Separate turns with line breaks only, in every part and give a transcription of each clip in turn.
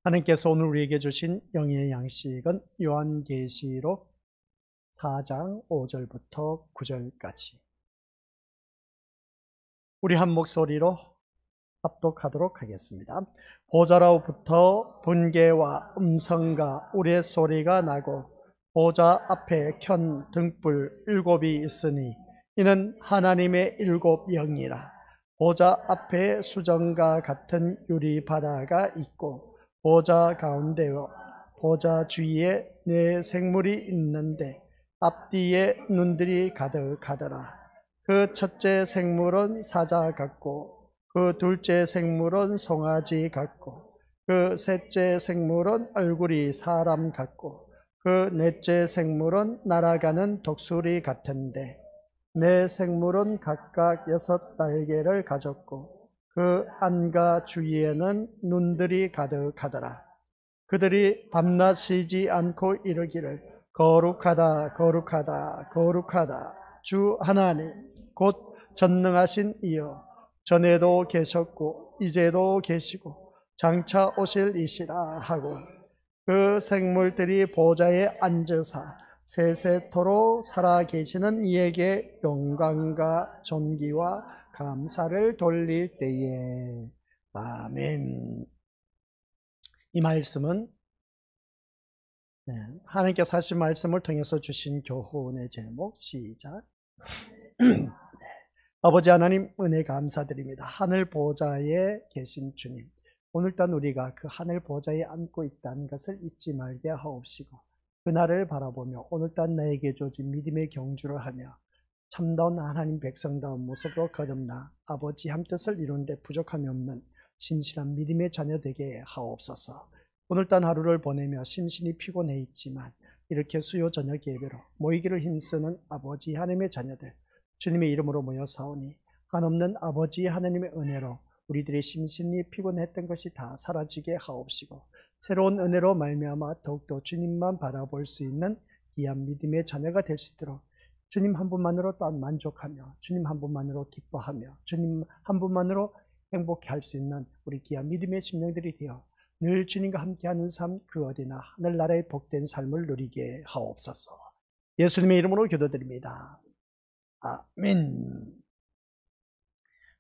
하나님께서 오늘 우리에게 주신 영의 양식은 요한계시록 4장 5절부터 9절까지 우리 한 목소리로 합독하도록 하겠습니다. 보좌로부터 번개와 음성과 우리의 소리가 나고 보좌 앞에 켠 등불 7이 있으니 이는 하나님의 7 영이라. 보좌 앞에 수정과 같은 유리 바다가 있고 보좌 가운데와 보좌 주위에 네 생물이 있는데 앞뒤에 눈들이 가득하더라. 그 첫째 생물은 사자 같고 그 둘째 생물은 송아지 같고 그 셋째 생물은 얼굴이 사람 같고 그 넷째 생물은 날아가는 독수리 같은데 네 생물은 각각 6 날개를 가졌고 그 안과 주위에는 눈들이 가득하더라. 그들이 밤낮 쉬지 않고 이르기를 거룩하다 거룩하다 거룩하다 주 하나님 곧 전능하신 이여 전에도 계셨고 이제도 계시고 장차 오실 이시라 하고 그 생물들이 보좌에 앉으사 세세토록 살아계시는 이에게 영광과 존귀와 감사를 돌릴 때에 아멘. 이 말씀은 하나님께서 하신 말씀을 통해서 주신 교훈의 제목 시작. 아버지 하나님 은혜 감사드립니다. 하늘 보좌에 계신 주님, 오늘따라 우리가 그 하늘 보좌에 앉고 있다는 것을 잊지 말게 하옵시고 그날을 바라보며 오늘따라 나에게 주어진 믿음의 경주를 하며 참다운 하나님 백성다운 모습으로 거듭나 아버지 한 뜻을 이루는 데 부족함이 없는 신실한 믿음의 자녀 되게 하옵소서. 오늘따라 하루를 보내며 심신이 피곤해 있지만 이렇게 수요 저녁 예배로 모이기를 힘쓰는 아버지 하나님의 자녀들 주님의 이름으로 모여 사오니 한없는 아버지 하나님의 은혜로 우리들의 심신이 피곤했던 것이 다 사라지게 하옵시고 새로운 은혜로 말미암아 더욱더 주님만 바라볼 수 있는 귀한 믿음의 자녀가 될 수 있도록 주님 한 분만으로 또한 만족하며 주님 한 분만으로 기뻐하며 주님 한 분만으로 행복해 할 수 있는 우리 귀한 믿음의 심령들이 되어 늘 주님과 함께하는 삶 그 어디나 하늘나라의 복된 삶을 누리게 하옵소서. 예수님의 이름으로 기도드립니다. 아멘.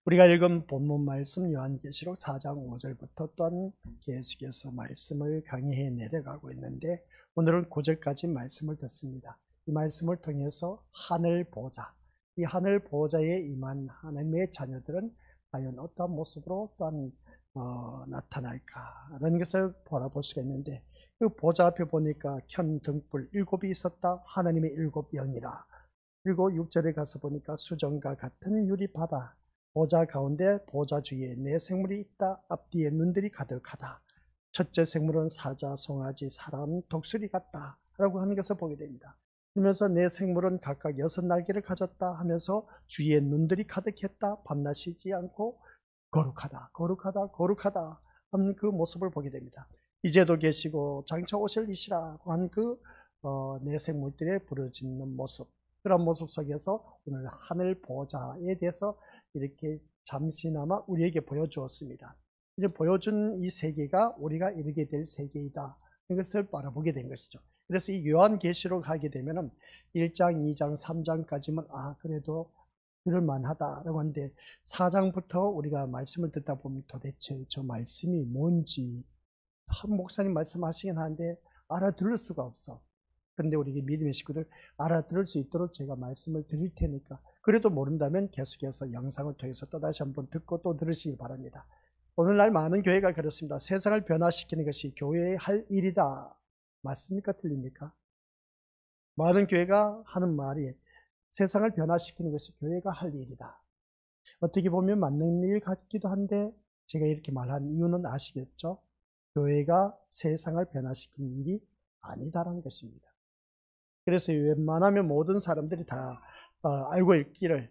우리가 읽은 본문 말씀 요한계시록 4장 5절부터 또한 계속해서 말씀을 강의해 내려가고 있는데 오늘은 9절까지 말씀을 듣습니다. 이 말씀을 통해서 하늘 보좌, 이 하늘 보좌에 임한 하나님의 자녀들은 과연 어떤 모습으로 또한 나타날까라는 것을 바라볼 수가 있는데 그 보좌 앞에 보니까 켠 등불 7이 있었다. 하나님의 7 영이라. 그리고 6절에 가서 보니까 수정과 같은 유리 바다, 보좌 가운데 보좌 주위에 네 생물이 있다. 앞뒤에 눈들이 가득하다. 첫째 생물은 사자, 송아지, 사람, 독수리 같다 라고 하는 것을 보게 됩니다. 그러면서 네 생물은 각각 6 날개를 가졌다 하면서 주위에 눈들이 가득했다. 밤낮 쉬지 않고 거룩하다 거룩하다 거룩하다 하는 그 모습을 보게 됩니다. 이제도 계시고 장차 오실 이시라고 한 그 네 생물들의 부르짖는 모습, 그런 모습 속에서 오늘 하늘 보좌에 대해서 이렇게 잠시나마 우리에게 보여주었습니다. 이제 보여준 이 세계가 우리가 이르게 될 세계이다. 이것을 바라보게 된 것이죠. 그래서 이 요한계시록 하게 되면은 1장, 2장, 3장까지만 그래도 들을만하다라고 하는데 4장부터 우리가 말씀을 듣다 보면 도대체 저 말씀이 뭔지 한 목사님 말씀하시긴 하는데 알아들을 수가 없어. 근데 우리 믿음의 식구들 알아들을 수 있도록 제가 말씀을 드릴 테니까 그래도 모른다면 계속해서 영상을 통해서 또다시 한번 듣고 또 들으시기 바랍니다. 오늘날 많은 교회가 그렇습니다. 세상을 변화시키는 것이 교회의 할 일이다. 맞습니까? 틀립니까? 많은 교회가 하는 말이 세상을 변화시키는 것이 교회가 할 일이다. 어떻게 보면 맞는 일 같기도 한데 제가 이렇게 말한 이유는 아시겠죠? 교회가 세상을 변화시키는 일이 아니다라는 것입니다. 그래서 웬만하면 모든 사람들이 다 알고 있기를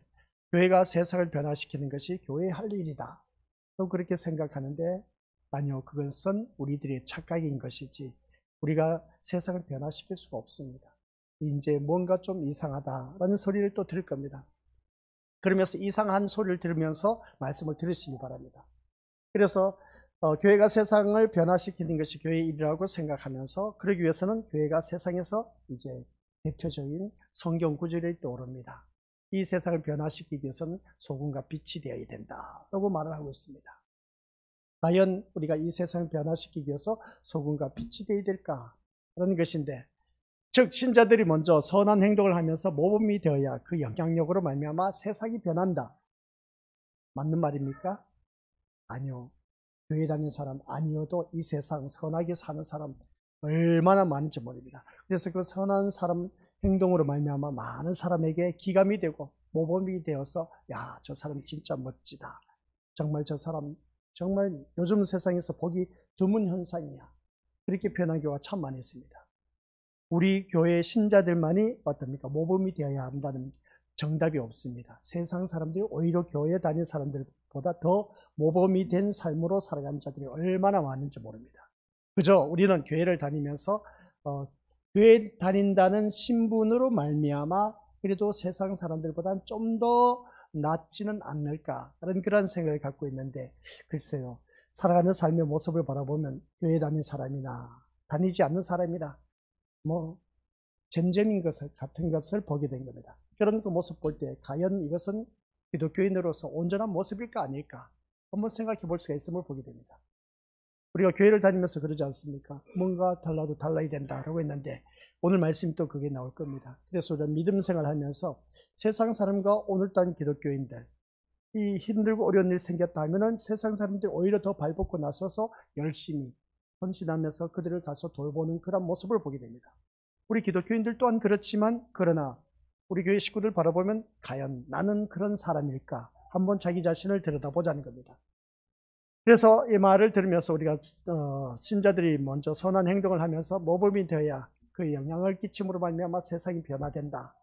교회가 세상을 변화시키는 것이 교회의 할 일이다. 또 그렇게 생각하는데 아니요, 그것은 우리들의 착각인 것이지 우리가 세상을 변화시킬 수가 없습니다. 이제 뭔가 좀 이상하다라는 소리를 또 들을 겁니다. 그러면서 이상한 소리를 들으면서 말씀을 들으시기 바랍니다. 그래서 교회가 세상을 변화시키는 것이 교회의 일이라고 생각하면서 그러기 위해서는 교회가 세상에서 이제 대표적인 성경 구절이 떠오릅니다. 이 세상을 변화시키기 위해서는 소금과 빛이 되어야 된다라고 말을 하고 있습니다. 과연 우리가 이 세상을 변화시키기 위해서 소금과 빛이 되어야 될까라는 것인데, 즉 신자들이 먼저 선한 행동을 하면서 모범이 되어야 그 영향력으로 말미암아 세상이 변한다. 맞는 말입니까? 아니요. 교회 다니는 사람 아니어도 이 세상 선하게 사는 사람 얼마나 많은지 모릅니다. 그래서 그 선한 사람 행동으로 말미암아 많은 사람에게 기감이 되고 모범이 되어서 야, 저 사람 진짜 멋지다. 정말 저 사람 정말 요즘 세상에서 보기 드문 현상이야. 그렇게 표현한 경우가 참 많이 있습니다. 우리 교회 신자들만이 어떻습니까? 모범이 되어야 한다는 정답이 없습니다. 세상 사람들이 오히려 교회 다니는 사람들보다 더 모범이 된 삶으로 살아가는 자들이 얼마나 많은지 모릅니다. 그저 우리는 교회를 다니면서 교회 다닌다는 신분으로 말미암아 그래도 세상 사람들보다는 좀 더 낫지는 않을까라는 그런 생각을 갖고 있는데, 글쎄요, 살아가는 삶의 모습을 바라보면 교회 다니는 사람이나 다니지 않는 사람이나 잼잼인 것을 같은 것을 보게 된 겁니다. 그런 그 모습 볼 때 과연 이것은 기독교인으로서 온전한 모습일까 아닐까 한번 생각해 볼 수가 있음을 보게 됩니다. 우리가 교회를 다니면서 그러지 않습니까? 뭔가 달라도 달라야 된다라고 했는데 오늘 말씀이 또 그게 나올 겁니다. 그래서 우리가 믿음 생활하면서 세상 사람과 오늘 단 기독교인들 이 힘들고 어려운 일 생겼다 하면은 세상 사람들이 오히려 더 발벗고 나서서 열심히 헌신하면서 그들을 가서 돌보는 그런 모습을 보게 됩니다. 우리 기독교인들 또한 그렇지만 그러나 우리 교회 식구들 바라보면 과연 나는 그런 사람일까? 한번 자기 자신을 들여다보자는 겁니다. 그래서 이 말을 들으면서 우리가 신자들이 먼저 선한 행동을 하면서 모범이 되어야 그 영향을 끼침으로 말미암아 세상이 변화된다.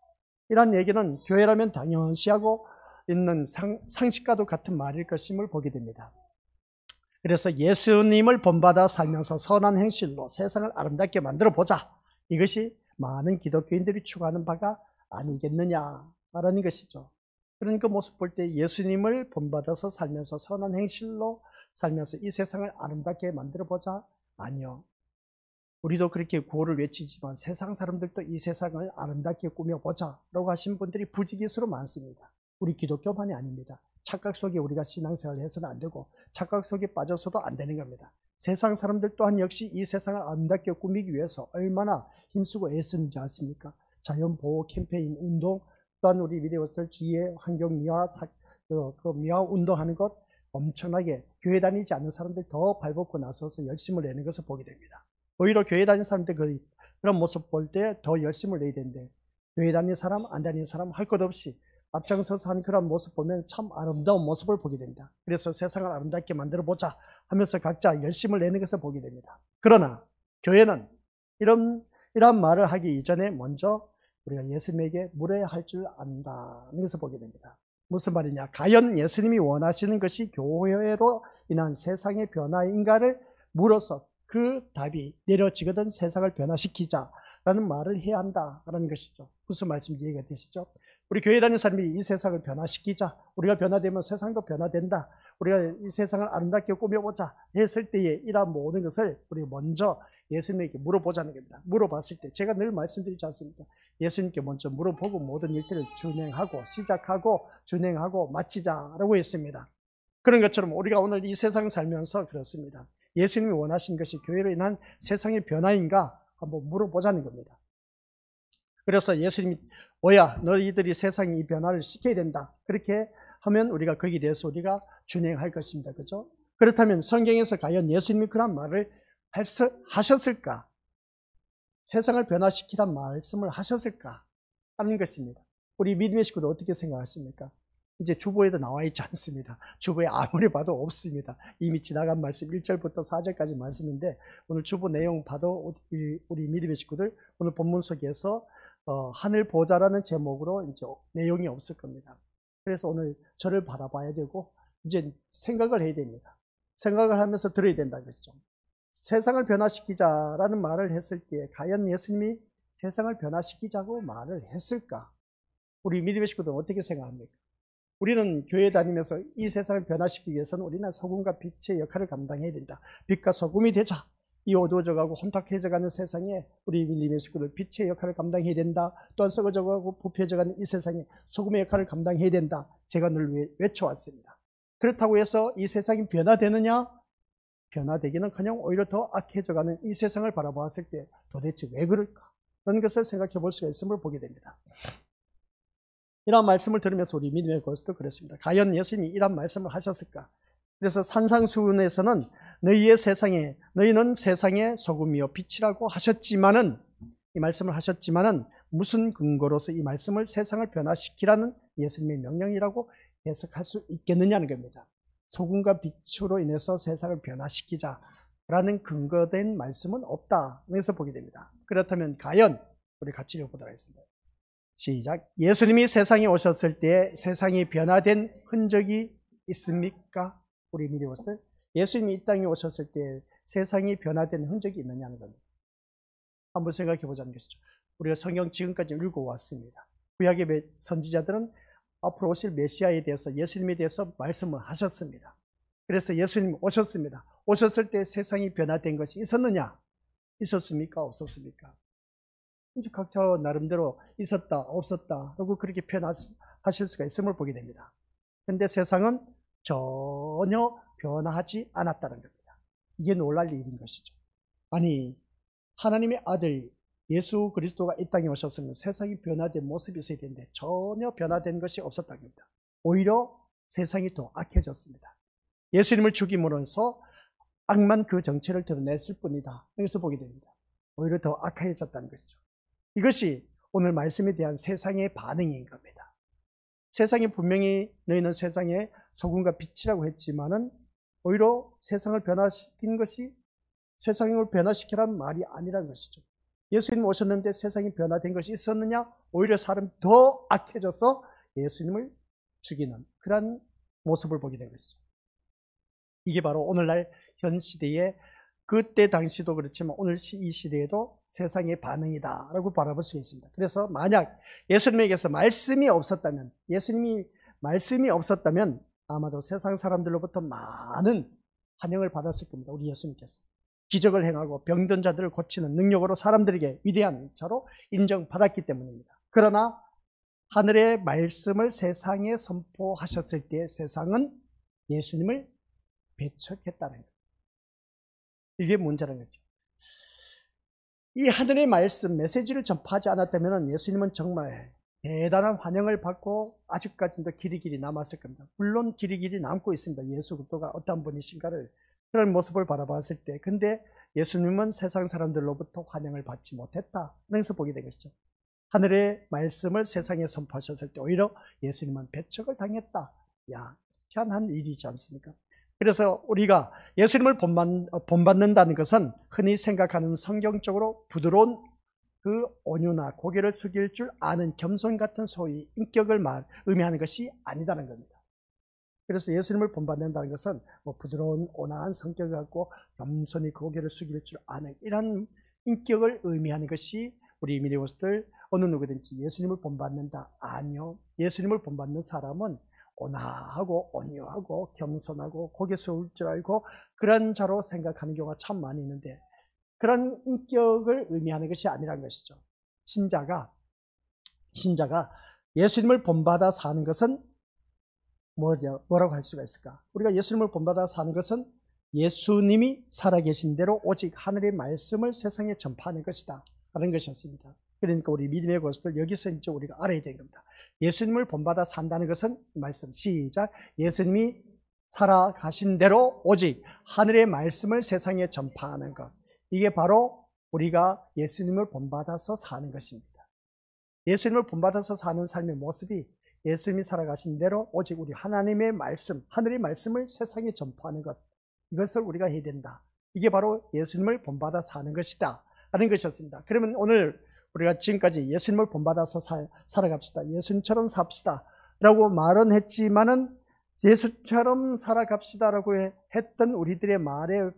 이런 얘기는 교회라면 당연시 하고 있는 상식과도 같은 말일 것임을 보게 됩니다. 그래서 예수님을 본받아 살면서 선한 행실로 세상을 아름답게 만들어 보자. 이것이 많은 기독교인들이 추구하는 바가 아니겠느냐라는 것이죠. 그런 그 모습 볼 때 예수님을 본받아서 살면서 선한 행실로 살면서 이 세상을 아름답게 만들어 보자? 아니요. 우리도 그렇게 구호를 외치지만 세상 사람들도 이 세상을 아름답게 꾸며보자 라고 하신 분들이 부지기수로 많습니다. 우리 기독교만이 아닙니다. 착각 속에 우리가 신앙생활을 해서는 안 되고 착각 속에 빠져서도 안 되는 겁니다. 세상 사람들 또한 역시 이 세상을 아름답게 꾸미기 위해서 얼마나 힘쓰고 애쓰는지 아십니까? 자연보호 캠페인 운동, 또한 우리 미래워스들 주위에 환경미화 미화 운동하는 것 엄청나게 교회 다니지 않는 사람들 더 발벗고 나서서 열심을 내는 것을 보게 됩니다. 오히려 교회 다니는 사람들 그런 모습 볼 때 더 열심을 내야 되는데 교회 다니는 사람 안 다니는 사람 할 것 없이 앞장서서 한 그런 모습 보면 참 아름다운 모습을 보게 됩니다. 그래서 세상을 아름답게 만들어 보자 하면서 각자 열심을 내는 것을 보게 됩니다. 그러나 교회는 이런 말을 하기 이전에 먼저 우리가 예수님에게 물어야 할 줄 안다는 것을 보게 됩니다. 무슨 말이냐? 과연 예수님이 원하시는 것이 교회로 인한 세상의 변화인가를 물어서 그 답이 내려지거든 세상을 변화시키자라는 말을 해야 한다라는 것이죠. 무슨 말씀인지 이해가 되시죠? 우리 교회 다니는 사람이 이 세상을 변화시키자, 우리가 변화되면 세상도 변화된다, 우리가 이 세상을 아름답게 꾸며보자 했을 때에 이러한 모든 것을 우리 먼저 예수님에게 물어보자는 겁니다. 물어봤을 때 제가 늘 말씀드리지 않습니까? 예수님께 먼저 물어보고 모든 일들을 진행하고 시작하고 진행하고 마치자라고 했습니다. 그런 것처럼 우리가 오늘 이 세상 살면서 그렇습니다. 예수님이 원하신 것이 교회로 인한 세상의 변화인가 한번 물어보자는 겁니다. 그래서 예수님이 뭐야 너희들이 세상이 이 변화를 시켜야 된다 그렇게 하면 우리가 거기에 대해서 우리가 준행할 것입니다. 그죠? 그렇다면 성경에서 과연 예수님이 그런 말을 하셨을까? 세상을 변화시키란 말씀을 하셨을까? 하는 것입니다. 우리 믿음의 식구들 어떻게 생각하십니까? 이제 주보에도 나와 있지 않습니다. 주보에 아무리 봐도 없습니다. 이미 지나간 말씀 1절부터 4절까지 말씀인데 오늘 주보 내용 봐도 우리 믿음의 식구들 오늘 본문 속에서 하늘 보좌라는 제목으로 이제 내용이 없을 겁니다. 그래서 오늘 저를 바라봐야 되고 이제 생각을 해야 됩니다. 생각을 하면서 들어야 된다는 것이죠. 세상을 변화시키자라는 말을 했을 때 과연 예수님이 세상을 변화시키자고 말을 했을까? 우리 믿음의 식구들은 어떻게 생각합니까? 우리는 교회 다니면서 이 세상을 변화시키기 위해서는 우리는 소금과 빛의 역할을 감당해야 된다. 빛과 소금이 되자. 이 어두워져가고 혼탁해져가는 세상에 우리 밀림의 식구들 빛의 역할을 감당해야 된다. 또한 썩어져가고 부패져가는 이 세상에 소금의 역할을 감당해야 된다. 제가 늘 외쳐왔습니다. 그렇다고 해서 이 세상이 변화되느냐? 변화되기는커녕 오히려 더 악해져가는 이 세상을 바라보았을 때 도대체 왜 그럴까? 그런 것을 생각해 볼 수가 있음을 보게 됩니다. 이런 말씀을 들으면서 우리 믿음의 고수도 그랬습니다. 과연 예수님이 이런 말씀을 하셨을까? 그래서 산상수훈에서는 너희는 세상의 소금이요 빛이라고 하셨지만은, 이 말씀을 하셨지만은 무슨 근거로서 이 말씀을 세상을 변화시키라는 예수님의 명령이라고 해석할 수 있겠느냐는 겁니다. 소금과 빛으로 인해서 세상을 변화시키자라는 근거된 말씀은 없다. 그래서 보게 됩니다. 그렇다면 과연 우리 같이 읽어보도록 하겠습니다. 시작. 예수님이 세상에 오셨을 때 세상이 변화된 흔적이 있습니까? 우리 미리 오셨을 때 예수님이 이 땅에 오셨을 때 세상이 변화된 흔적이 있느냐는 겁니다. 한번 생각해 보자는 것이죠. 우리가 성경 지금까지 읽어왔습니다. 구약의 선지자들은 앞으로 오실 메시아에 대해서, 예수님에 대해서 말씀을 하셨습니다. 그래서 예수님 오셨습니다. 오셨을 때 세상이 변화된 것이 있었느냐? 있었습니까? 없었습니까? 이제 각자 나름대로 있었다, 없었다 라고 그렇게 표현하실 수가 있음을 보게 됩니다. 그런데 세상은 전혀 변화하지 않았다는 겁니다. 이게 놀랄 일인 것이죠. 아니, 하나님의 아들 예수 그리스도가 이 땅에 오셨으면 세상이 변화된 모습이 있어야 되는데 전혀 변화된 것이 없었다는 겁니다. 오히려 세상이 더 악해졌습니다. 예수님을 죽임으로써 악만 그 정체를 드러냈을 뿐이다. 여기서 보게 됩니다. 오히려 더 악해졌다는 것이죠. 이것이 오늘 말씀에 대한 세상의 반응인 겁니다. 세상이 분명히 너희는 세상의 소금과 빛이라고 했지만은 오히려 세상을 변화시킨 것이 세상을 변화시키라는 말이 아니라는 것이죠. 예수님 오셨는데 세상이 변화된 것이 있었느냐? 오히려 사람이 더 악해져서 예수님을 죽이는 그런 모습을 보게 된 것이죠. 이게 바로 오늘날 현 시대의, 그때 당시도 그렇지만 오늘 이 시대에도 세상의 반응이다라고 바라볼 수 있습니다. 그래서 만약 예수님에게서 말씀이 없었다면, 예수님이 말씀이 없었다면 아마도 세상 사람들로부터 많은 환영을 받았을 겁니다. 우리 예수님께서 기적을 행하고 병든 자들을 고치는 능력으로 사람들에게 위대한 자로 인정받았기 때문입니다. 그러나 하늘의 말씀을 세상에 선포하셨을 때 세상은 예수님을 배척했다는 거예요. 이게 문제라는 거죠. 이 하늘의 말씀, 메시지를 전파하지 않았다면 예수님은 정말 대단한 환영을 받고 아직까지도 길이 남았을 겁니다. 물론 길이 남고 있습니다. 예수 그리스도가 어떤 분이신가를, 그런 모습을 바라봤을 때. 근데 예수님은 세상 사람들로부터 환영을 받지 못했다. 그래서 보게 된 것이죠. 하늘의 말씀을 세상에 선포하셨을 때 오히려 예수님은 배척을 당했다. 야, 희한한 일이지 않습니까? 그래서 우리가 예수님을 본받는다는 것은 흔히 생각하는 성경적으로 부드러운 그 온유나 고개를 숙일 줄 아는 겸손 같은 소위 인격을 의미하는 것이 아니다는 겁니다. 그래서 예수님을 본받는다는 것은 부드러운 온화한 성격을 갖고 겸손히 고개를 숙일 줄 아는 이런 인격을 의미하는 것이 우리 미리오스들 어느 누구든지 예수님을 본받는다. 아니요. 예수님을 본받는 사람은 온화하고 온유하고 겸손하고 고개 숙일 줄 알고 그런 자로 생각하는 경우가 참 많이 있는데, 그런 인격을 의미하는 것이 아니라는 것이죠. 신자가 예수님을 본받아 사는 것은 뭐라고 할 수가 있을까? 우리가 예수님을 본받아 사는 것은 예수님이 살아계신 대로 오직 하늘의 말씀을 세상에 전파하는 것이다 라는 것이었습니다. 그러니까 우리 믿음의 고수들 여기서 이제 우리가 알아야 되는 겁니다. 예수님을 본받아 산다는 것은, 말씀 시작, 예수님이 살아가신 대로 오직 하늘의 말씀을 세상에 전파하는 것. 이게 바로 우리가 예수님을 본받아서 사는 것입니다. 예수님을 본받아서 사는 삶의 모습이 예수님이 살아가신 대로 오직 우리 하나님의 말씀, 하늘의 말씀을 세상에 전파하는 것. 이것을 우리가 해야 된다. 이게 바로 예수님을 본받아 사는 것이다 하는 것이었습니다. 그러면 오늘 우리가 지금까지 예수님을 본받아서 살아갑시다, 예수님처럼 삽시다 라고 말은 했지만은 예수처럼 살아갑시다라고 했던 우리들의 말의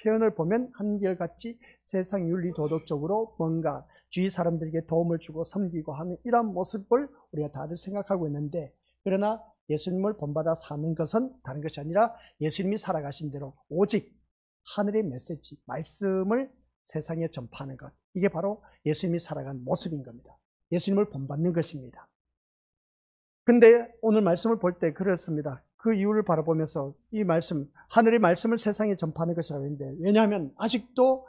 표현을 보면 한결같이 세상 윤리 도덕적으로 뭔가 주위 사람들에게 도움을 주고 섬기고 하는 이런 모습을 우리가 다들 생각하고 있는데, 그러나 예수님을 본받아 사는 것은 다른 것이 아니라 예수님이 살아가신 대로 오직 하늘의 메시지, 말씀을 세상에 전파하는 것. 이게 바로 예수님이 살아간 모습인 겁니다. 예수님을 본받는 것입니다. 근데 오늘 말씀을 볼 때 그렇습니다. 그 이유를 바라보면서 이 말씀, 하늘의 말씀을 세상에 전파하는 것이라고 했는데, 왜냐하면 아직도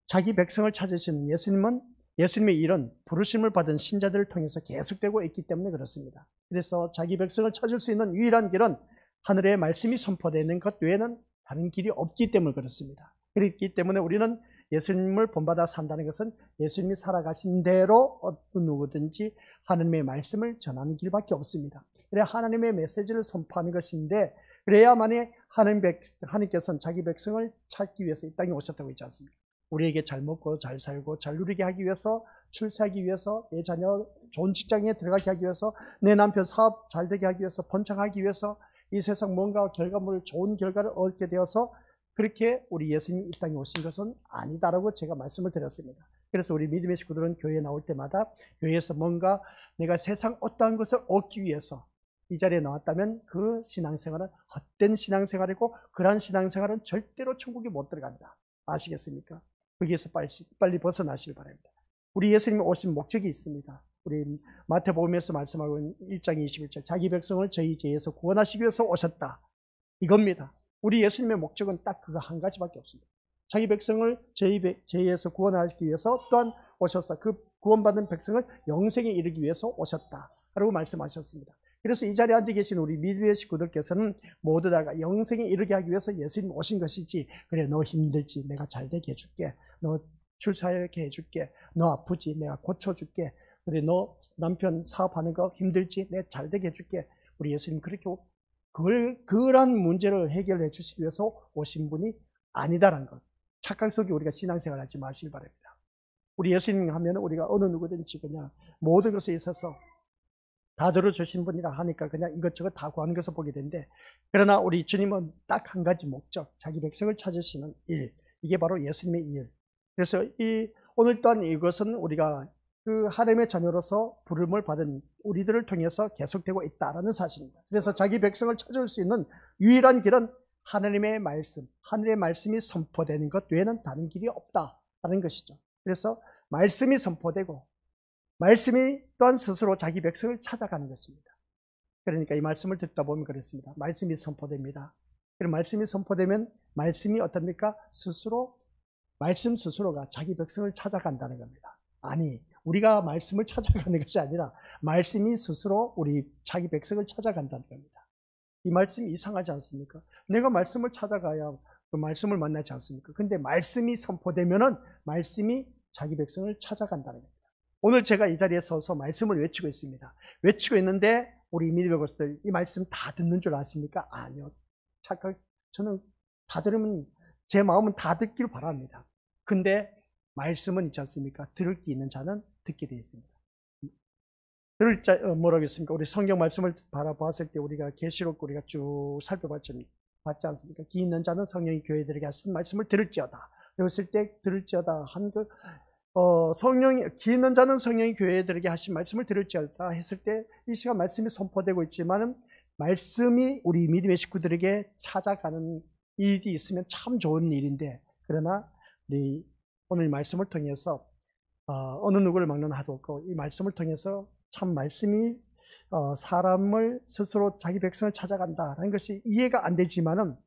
자기 백성을 찾으시는 예수님은 예수님의 일은 부르심을 받은 신자들을 통해서 계속되고 있기 때문에 그렇습니다. 그래서 자기 백성을 찾을 수 있는 유일한 길은 하늘의 말씀이 선포되는 것 외에는 다른 길이 없기 때문에 그렇습니다. 그렇기 때문에 우리는 예수님을 본받아 산다는 것은 예수님이 살아가신 대로 어떤 누구든지 하나님의 말씀을 전하는 길밖에 없습니다. 그래야 하나님의 메시지를 선포하는 것인데, 그래야만이 하나님께서는 자기 백성을 찾기 위해서 이 땅에 오셨다고 있지 않습니까? 우리에게 잘 먹고 잘 살고 잘 누리게 하기 위해서, 출세하기 위해서, 내 자녀 좋은 직장에 들어가게 하기 위해서, 내 남편 사업 잘 되게 하기 위해서, 번창하기 위해서, 이 세상 뭔가 결과물을, 좋은 결과를 얻게 되어서 그렇게 우리 예수님이 이 땅에 오신 것은 아니다라고 제가 말씀을 드렸습니다. 그래서 우리 믿음의 식구들은 교회에 나올 때마다 교회에서 뭔가 내가 세상 어떠한 것을 얻기 위해서 이 자리에 나왔다면 그 신앙생활은 헛된 신앙생활이고, 그러한 신앙생활은 절대로 천국에 못 들어간다. 아시겠습니까? 거기에서 빨리 벗어나시길 바랍니다. 우리 예수님이 오신 목적이 있습니다. 우리 마태복음에서 말씀하고 있는 1장 21절, 자기 백성을 저희 죄에서 구원하시기 위해서 오셨다. 이겁니다. 우리 예수님의 목적은 딱 그거 한 가지밖에 없습니다. 자기 백성을 죄에서 구원하기 위해서 또한 오셔서 그 구원받은 백성을 영생에 이르기 위해서 오셨다 라고 말씀하셨습니다. 그래서 이 자리에 앉아 계신 우리 믿음의 식구들께서는 모두 다가 영생에 이르게 하기 위해서 예수님 오신 것이지, 그래 너 힘들지 내가 잘되게 해줄게, 너 출산하게 해줄게, 너 아프지 내가 고쳐줄게, 그래 너 남편 사업하는 거 힘들지 내가 잘되게 해줄게, 우리 예수님 그렇게 그런 문제를 해결해 주시기 위해서 오신 분이 아니다라는 것, 착각 속에 우리가 신앙생활 하지 마시기 바랍니다. 우리 예수님 하면 우리가 어느 누구든지 그냥 모든 것에 있어서 다 들어주신 분이라 하니까 그냥 이것저것 다 구하는 것을 보게 되는데, 그러나 우리 주님은 딱 한 가지 목적, 자기 백성을 찾으시는 일, 이게 바로 예수님의 일. 그래서 오늘 또한 이것은 우리가 그 하나님의 자녀로서 부름을 받은 우리들을 통해서 계속되고 있다라는 사실입니다. 그래서 자기 백성을 찾을 수 있는 유일한 길은 하나님의 말씀, 하늘의 말씀이 선포되는 것 외에는 다른 길이 없다라는 것이죠. 그래서 말씀이 선포되고 말씀이 또한 스스로 자기 백성을 찾아가는 것입니다. 그러니까 이 말씀을 듣다 보면 그렇습니다. 말씀이 선포됩니다. 그럼 말씀이 선포되면 말씀이 어떻습니까? 말씀 스스로가 자기 백성을 찾아간다는 겁니다. 아니, 우리가 말씀을 찾아가는 것이 아니라 말씀이 스스로 우리 자기 백성을 찾아간다는 겁니다. 이 말씀이 이상하지 않습니까? 내가 말씀을 찾아가야 그 말씀을 만나지 않습니까? 근데 말씀이 선포되면은 말씀이 자기 백성을 찾아간다는 겁니다. 오늘 제가 이 자리에 서서 말씀을 외치고 있습니다. 외치고 있는데 우리 믿음의 것들 이 말씀 다 듣는 줄 아십니까? 아니요. 저는 다 들으면 제 마음은 다 듣기를 바랍니다. 근데 말씀은 있지 않습니까? 들을 게 있는 자는 듣게 되어 있습니다. 들을 자, 뭐라고 했습니까? 우리 성경 말씀을 바라보았을 때 우리가 계시록 우리가 쭉 살펴봤지 않습니까? 귀 있는 자는 성령이 교회들에게 하신 말씀을 들을지어다. 그랬을 때 들을지어다 한 그 귀 있는 자는 성령이 교회들에게 하신 말씀을 들을지어다 했을 때 이 시간 말씀이 선포되고 있지만은 말씀이 우리 믿음의 식구들에게 찾아가는 일이 있으면 참 좋은 일인데, 그러나 우리 오늘 말씀을 통해서 어느 누구를 막론하도 없고 이 말씀을 통해서 참 말씀이 사람을 스스로 자기 백성을 찾아간다는 것이 이해가 안 되지만은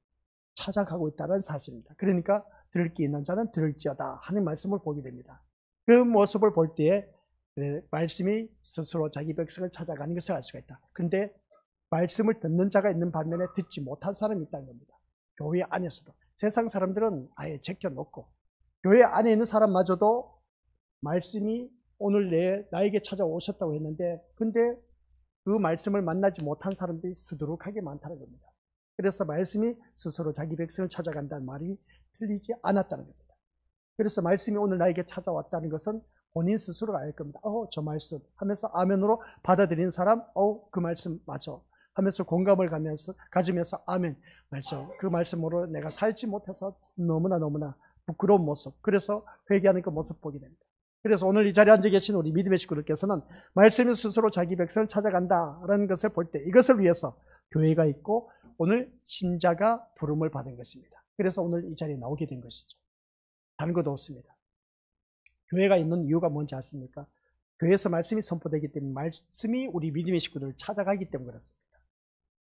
찾아가고 있다는 사실입니다. 그러니까 들을 게 있는 자는 들을지어다 하는 말씀을 보게 됩니다. 그 모습을 볼 때에 말씀이 스스로 자기 백성을 찾아가는 것을 알 수가 있다. 그런데 말씀을 듣는 자가 있는 반면에 듣지 못한 사람이 있다는 겁니다. 교회 안에서도. 세상 사람들은 아예 제껴놓고 교회 안에 있는 사람마저도 말씀이 오늘 나에게 찾아오셨다고 했는데, 근데 그 말씀을 만나지 못한 사람들이 수두룩하게 많다는 겁니다. 그래서 말씀이 스스로 자기 백성을 찾아간다는 말이 틀리지 않았다는 겁니다. 그래서 말씀이 오늘 나에게 찾아왔다는 것은 본인 스스로가 알 겁니다. 저 말씀 하면서 아멘으로 받아들인 사람, 그 말씀 맞아 하면서 공감을 가지면서 아멘, 맞아. 그 말씀으로 내가 살지 못해서 너무나 부끄러운 모습, 그래서 회개하는 그 모습 보게 됩니다. 그래서 오늘 이 자리에 앉아 계신 우리 믿음의 식구들께서는 말씀이 스스로 자기 백성을 찾아간다라는 것을 볼 때 이것을 위해서 교회가 있고 오늘 신자가 부름을 받은 것입니다. 그래서 오늘 이 자리에 나오게 된 것이죠. 다른 것도 없습니다. 교회가 있는 이유가 뭔지 아십니까? 교회에서 말씀이 선포되기 때문에 말씀이 우리 믿음의 식구들을 찾아가기 때문에 그렇습니다.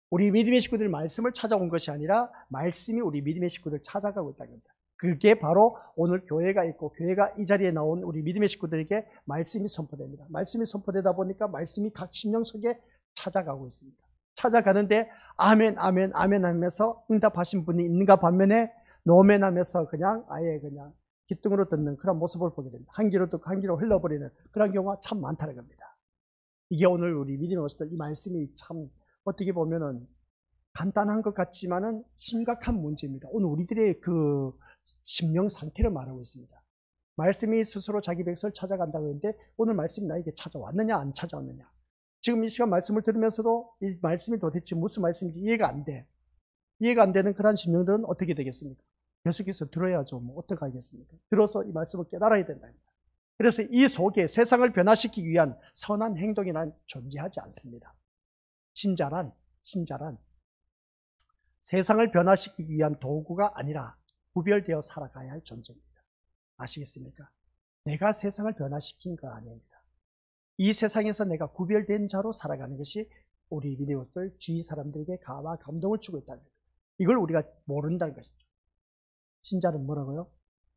우리 믿음의 식구들 말씀을 찾아온 것이 아니라 말씀이 우리 믿음의 식구들을 찾아가고 있다는 겁니다. 그게 바로 오늘 교회가 있고 교회가 이 자리에 나온 우리 믿음의 식구들에게 말씀이 선포됩니다. 말씀이 선포되다 보니까 말씀이 각 심령 속에 찾아가고 있습니다. 찾아가는데 아멘 아멘 아멘 하면서 응답하신 분이 있는가 반면에 노멘 하면서 그냥 아예 그냥 기뚱으로 듣는 그런 모습을 보게 됩니다. 한 귀로 듣고 한 귀로 흘러버리는 그런 경우가 참 많다는 겁니다. 이게 오늘 우리 믿음의 모습들 이 말씀이 참 어떻게 보면은 간단한 것 같지만은 심각한 문제입니다. 오늘 우리들의 그 심령 상태를 말하고 있습니다. 말씀이 스스로 자기 백성을 찾아간다고 했는데 오늘 말씀이 나에게 찾아왔느냐 안 찾아왔느냐. 지금 이 시간 말씀을 들으면서도 이 말씀이 도대체 무슨 말씀인지 이해가 안 돼. 이해가 안 되는 그런 심령들은 어떻게 되겠습니까? 계속해서 들어야죠. 뭐 어떻게 하겠습니까? 들어서 이 말씀을 깨달아야 된다. 그래서 이 속에 세상을 변화시키기 위한 선한 행동이란 존재하지 않습니다. 신자란 세상을 변화시키기 위한 도구가 아니라 구별되어 살아가야 할 존재입니다. 아시겠습니까? 내가 세상을 변화시킨 거 아닙니다. 이 세상에서 내가 구별된 자로 살아가는 것이 우리 믿음들 주위 사람들에게 가와 감동을 주고 있다는 겁니다. 이걸 우리가 모른다는 것이죠. 신자는 뭐라고요?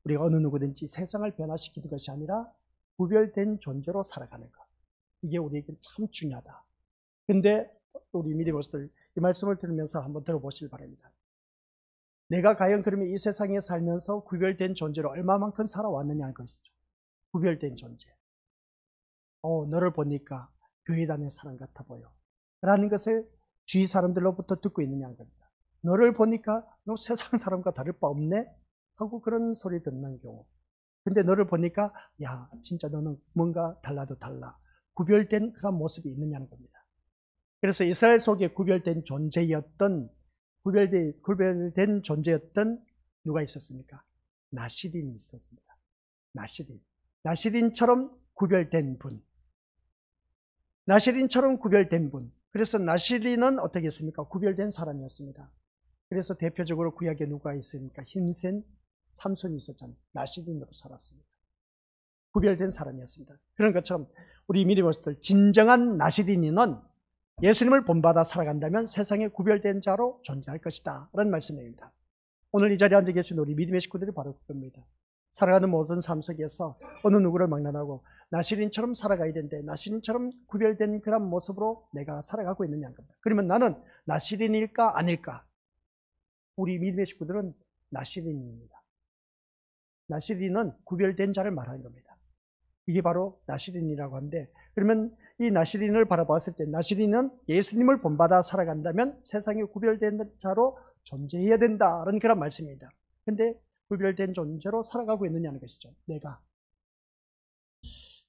우리가 어느 누구든지 세상을 변화시키는 것이 아니라 구별된 존재로 살아가는 것. 이게 우리에게 참 중요하다. 근데 우리 믿음들 이 말씀을 들으면서 한번 들어보시길 바랍니다. 내가 과연 그러면 이 세상에 살면서 구별된 존재로 얼마만큼 살아왔느냐 하는 것이죠. 구별된 존재. 너를 보니까 교회 다니는 사람 같아 보여. 라는 것을 주위 사람들로부터 듣고 있느냐는 겁니다. 너를 보니까 너 세상 사람과 다를 바 없네? 하고 그런 소리 듣는 경우. 근데 너를 보니까 야 진짜 너는 뭔가 달라도 달라. 구별된 그런 모습이 있느냐는 겁니다. 그래서 이스라엘 속에 구별된 존재였던 누가 있었습니까? 나시린이 있었습니다. 나시린처럼 구별된 분. 나시린처럼 구별된 분. 그래서 나시린은 어떻게 했습니까? 구별된 사람이었습니다. 그래서 대표적으로 구약에 누가 있습니까? 힘센 삼손이 있었잖아요. 나시린으로 살았습니다. 구별된 사람이었습니다. 그런 것처럼 우리 믿음의 진정한 나시린이는 예수님을 본받아 살아간다면 세상에 구별된 자로 존재할 것이다 라는 말씀입니다. 오늘 이 자리에 앉아 계신 우리 믿음의 식구들이 바로 그겁니다. 살아가는 모든 삶 속에서 어느 누구를 막론하고 나시린처럼 살아가야 되는데 나시린처럼 구별된 그런 모습으로 내가 살아가고 있느냐는 겁니다. 그러면 나는 나시린일까 아닐까? 우리 믿음의 식구들은 나시린입니다. 나시린은 구별된 자를 말하는 겁니다. 이게 바로 나시린이라고 하는데 그러면 이 나시린을 바라봤을 때 나시린은 예수님을 본받아 살아간다면 세상에 구별된 자로 존재해야 된다는 그런 말씀입니다. 근데 구별된 존재로 살아가고 있느냐는 것이죠. 내가.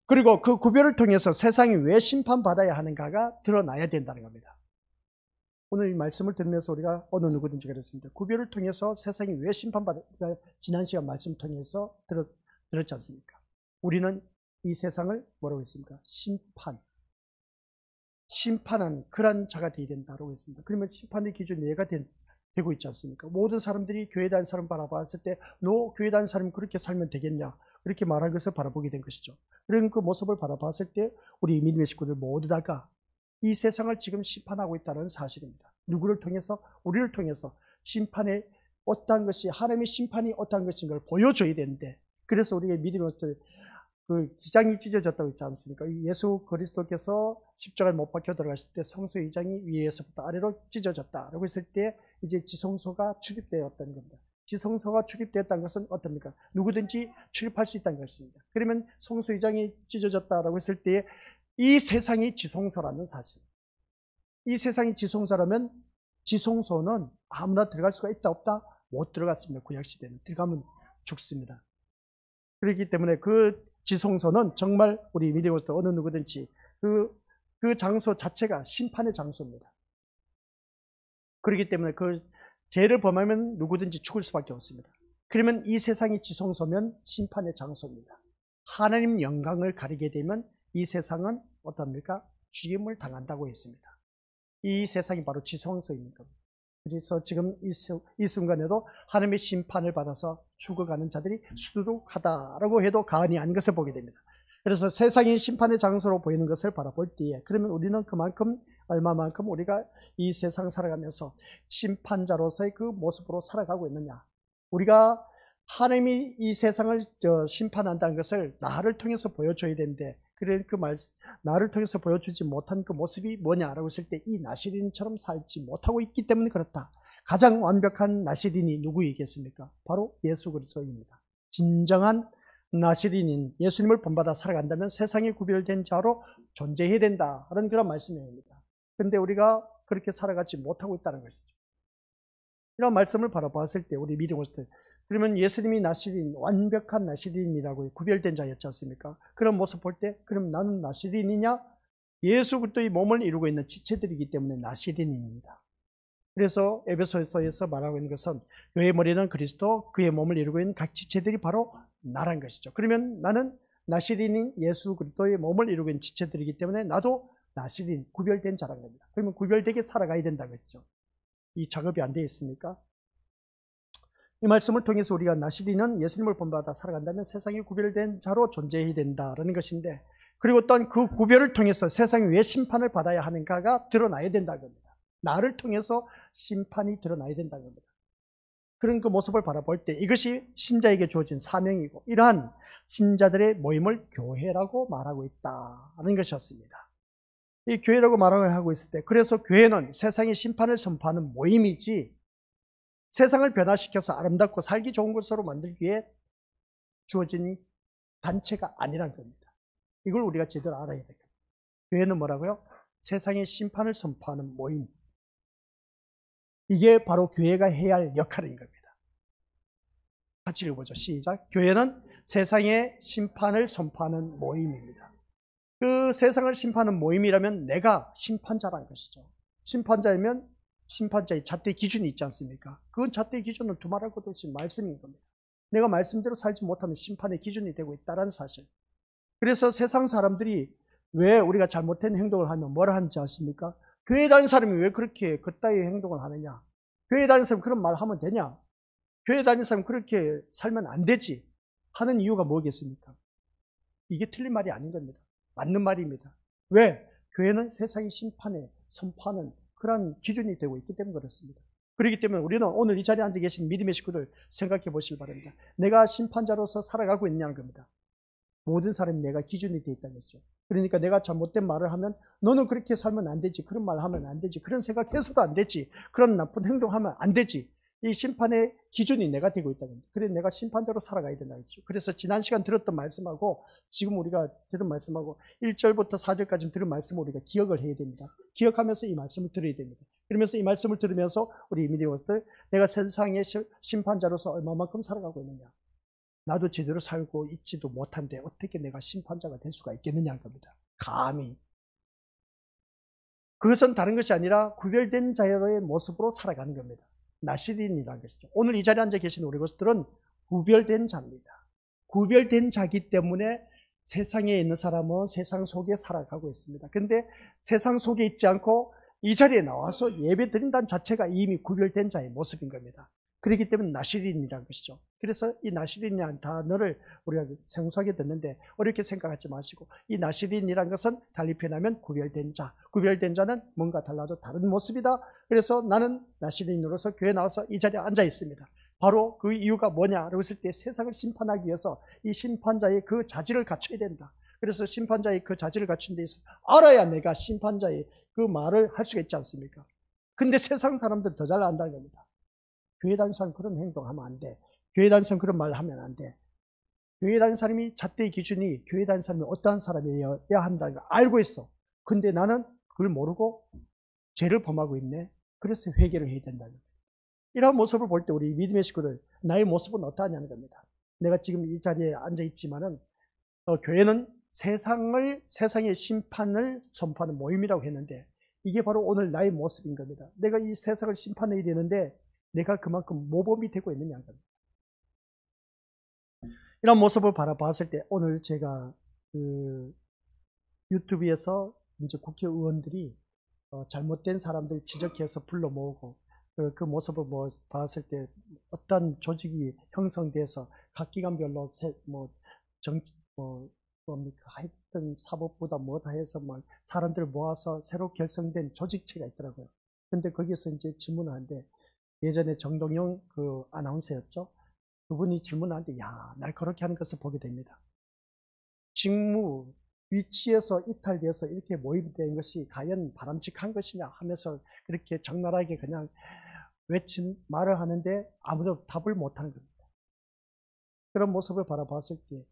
그리고 그 구별을 통해서 세상이 왜 심판받아야 하는가가 드러나야 된다는 겁니다. 오늘 이 말씀을 들으면서 우리가 어느 누구든지 그랬습니다. 구별을 통해서 세상이 왜 심판받아야 지난 시간 말씀 통해서 들었지 않습니까? 우리는 이 세상을 뭐라고 했습니까? 심판하는 그런 자가 되어야 된다고 했습니다. 그러면 심판의 기준이 얘가 되고 있지 않습니까? 모든 사람들이 교회 다니는 사람 바라봤을 때 너 교회 다니는 사람이 그렇게 살면 되겠냐? 그렇게 말한 것을 바라보게 된 것이죠. 그런 그 모습을 바라봤을 때 우리 믿음의 식구들 모두 다가 이 세상을 지금 심판하고 있다는 사실입니다. 누구를 통해서? 우리를 통해서 심판의 어떠한 것이 하나님의 심판이 어떠한 것인 걸 보여줘야 되는데 그래서 우리의 믿음의 것들 그 기장이 찢어졌다고 했지 않습니까? 예수 그리스도께서 십자가에 못 박혀 들어갔을 때 성소 이장이 위에서부터 아래로 찢어졌다라고 했을 때 이제 지성소가 출입되었다는 겁니다. 지성소가 출입되었다는 것은 어떻습니까? 누구든지 출입할 수 있다는 것입니다. 그러면 성소 이장이 찢어졌다라고 했을 때 이 세상이 지성소라는 사실. 이 세상이 지성소라면 지성소는 아무나 들어갈 수가 있다 없다? 못 들어갔습니다. 구약시대는. 들어가면 죽습니다. 그렇기 때문에 그 지성소는 정말 우리 믿음으로 어느 누구든지 그 장소 자체가 심판의 장소입니다. 그렇기 때문에 그 죄를 범하면 누구든지 죽을 수밖에 없습니다. 그러면 이 세상이 지성소면 심판의 장소입니다. 하나님 영광을 가리게 되면 이 세상은 어떻습니까? 죽임을 당한다고 했습니다. 이 세상이 바로 지성서인 겁니다. 그래서 지금 이 순간에도 하나님의 심판을 받아서 죽어가는 자들이 수두룩하다라고 해도 과언이 아닌 것을 보게 됩니다. 그래서 세상이 심판의 장소로 보이는 것을 바라볼 때에 그러면 우리는 그만큼 얼마만큼 우리가 이 세상 살아가면서 심판자로서의 그 모습으로 살아가고 있느냐. 우리가 하나님이 이 세상을 심판한다는 것을 나를 통해서 보여줘야 되는데 그래 나를 통해서 보여주지 못한 그 모습이 뭐냐라고 했을 때 이 나시린처럼 살지 못하고 있기 때문에 그렇다. 가장 완벽한 나시린이 누구이겠습니까? 바로 예수 그리스도입니다. 진정한 나시린인 예수님을 본받아 살아간다면 세상에 구별된 자로 존재해야 된다라는 그런 말씀입니다. 그런데 우리가 그렇게 살아가지 못하고 있다는 것이죠. 이런 말씀을 바라봤을 때 우리 믿음으로서 그러면 예수님이 나시린, 완벽한 나시린이라고 구별된 자였지 않습니까? 그런 모습 볼 때 그럼 나는 나시린이냐? 예수 그리스도의 몸을 이루고 있는 지체들이기 때문에 나시린입니다. 그래서 에베소서에서 말하고 있는 것은 그의 머리는 그리스도, 그의 몸을 이루고 있는 각 지체들이 바로 나란 것이죠. 그러면 나는 나시린인 예수 그리스도의 몸을 이루고 있는 지체들이기 때문에 나도 나시린, 구별된 자란 겁니다. 그러면 구별되게 살아가야 된다는 것이죠. 이 작업이 안 되어 있습니까? 이 말씀을 통해서 우리가 나시린은 예수님을 본받아 살아간다면 세상에 구별된 자로 존재해야 된다라는 것인데 그리고 또한 그 구별을 통해서 세상이 왜 심판을 받아야 하는가가 드러나야 된다는 겁니다. 나를 통해서 심판이 드러나야 된다는 겁니다. 그런 그 모습을 바라볼 때 이것이 신자에게 주어진 사명이고 이러한 신자들의 모임을 교회라고 말하고 있다는 것이었습니다. 이 교회라고 말을 하고 있을 때 그래서 교회는 세상의 심판을 선포하는 모임이지 세상을 변화시켜서 아름답고 살기 좋은 곳으로 만들기 위해 주어진 단체가 아니란 겁니다. 이걸 우리가 제대로 알아야 됩니다. 교회는 뭐라고요? 세상의 심판을 선포하는 모임. 이게 바로 교회가 해야 할 역할인 겁니다. 같이 읽어보죠. 시작. 교회는 세상의 심판을 선포하는 모임입니다. 그 세상을 심판하는 모임이라면 내가 심판자라는 것이죠. 심판자이면 심판자의 잣대 기준이 있지 않습니까? 그건 잣대 기준은 두말할 것도 없이 말씀인 겁니다. 내가 말씀대로 살지 못하면 심판의 기준이 되고 있다는 사실. 그래서 세상 사람들이 왜 우리가 잘못된 행동을 하면 뭐라 하는지 아십니까? 교회 다니는 사람이 왜 그렇게 그따위 행동을 하느냐? 교회 다니는 사람이 그런 말 하면 되냐? 교회 다니는 사람이 그렇게 살면 안 되지 하는 이유가 뭐겠습니까? 이게 틀린 말이 아닌 겁니다. 맞는 말입니다. 왜? 교회는 세상의 심판에 선포하는 그런 기준이 되고 있기 때문에 그렇습니다. 그렇기 때문에 우리는 오늘 이 자리에 앉아 계신 믿음의 식구들 생각해 보시기 바랍니다. 내가 심판자로서 살아가고 있냐는 겁니다. 모든 사람이 내가 기준이 되어 있다는 거죠. 그러니까 내가 잘못된 말을 하면 너는 그렇게 살면 안 되지, 그런 말 하면 안 되지, 그런 생각해서도 안 되지, 그런 나쁜 행동하면 안 되지. 이 심판의 기준이 내가 되고 있다는 겁니다. 그래서 내가 심판자로 살아가야 된다는 거죠. 그래서 지난 시간 들었던 말씀하고 지금 우리가 들은 말씀하고 1절부터 4절까지 들은 말씀을 우리가 기억을 해야 됩니다. 기억하면서 이 말씀을 들어야 됩니다. 그러면서 이 말씀을 들으면서 우리 믿음으로서 내가 세상의 심판자로서 얼마만큼 살아가고 있느냐. 나도 제대로 살고 있지도 못한데 어떻게 내가 심판자가 될 수가 있겠느냐는 겁니다. 감히. 그것은 다른 것이 아니라 구별된 자의 모습으로 살아가는 겁니다. 나시린이라는 것이죠. 오늘 이 자리에 앉아 계신 우리 것들은 구별된 자입니다. 구별된 자기 때문에 세상에 있는 사람은 세상 속에 살아가고 있습니다. 그런데 세상 속에 있지 않고 이 자리에 나와서 예배 드린다는 자체가 이미 구별된 자의 모습인 겁니다. 그렇기 때문에 나시린이라는 것이죠. 그래서 이 나시린이라는 단어를 우리가 생소하게 듣는데 어렵게 생각하지 마시고 이 나시린이라는 것은 달리 표현하면 구별된 자. 구별된 자는 뭔가 달라도 다른 모습이다. 그래서 나는 나시린으로서 교회에 나와서 이 자리에 앉아 있습니다. 바로 그 이유가 뭐냐라고 했을 때 세상을 심판하기 위해서 이 심판자의 그 자질을 갖춰야 된다. 그래서 심판자의 그 자질을 갖춘 데 있어서 알아야 내가 심판자의 그 말을 할 수가 있지 않습니까? 근데 세상 사람들은 더 잘 안다는 겁니다. 교회 다니는 사람 그런 행동하면 안 돼. 교회 다니는 사람 그런 말 하면 안 돼. 교회 다니는 사람이 잣대의 기준이 교회 다니는 사람이 어떠한 사람이어야 한다는 걸 알고 있어. 근데 나는 그걸 모르고 죄를 범하고 있네. 그래서 회개를 해야 된다는 거예요. 이런 모습을 볼 때 우리 믿음의 식구들 나의 모습은 어떠하냐는 겁니다. 내가 지금 이 자리에 앉아 있지만은 교회는 세상의 심판을 선포하는 모임이라고 했는데 이게 바로 오늘 나의 모습인 겁니다. 내가 이 세상을 심판해야 되는데 내가 그만큼 모범이 되고 있느냐는 겁니다. 이런 모습을 바라봤을 때 오늘 제가 그 유튜브에서 이제 국회의원들이 잘못된 사람들 지적해서 불러 모으고 그 모습을 봤을 때 어떤 조직이 형성돼서 각 기관별로 뭡니까 하여튼 사법부다 뭐다 해서 막 사람들을 모아서 새로 결성된 조직체가 있더라고요. 근데 거기서 이제 질문을 하는데 예전에 정동영 그 아나운서였죠. 그분이 질문하는데 날 그렇게 하는 것을 보게 됩니다. 직무 위치에서 이탈돼서 이렇게 모임된 것이 과연 바람직한 것이냐 하면서 그렇게 적나라하게 그냥 외친 말을 하는데 아무도 답을 못하는 겁니다. 그런 모습을 바라봤을 때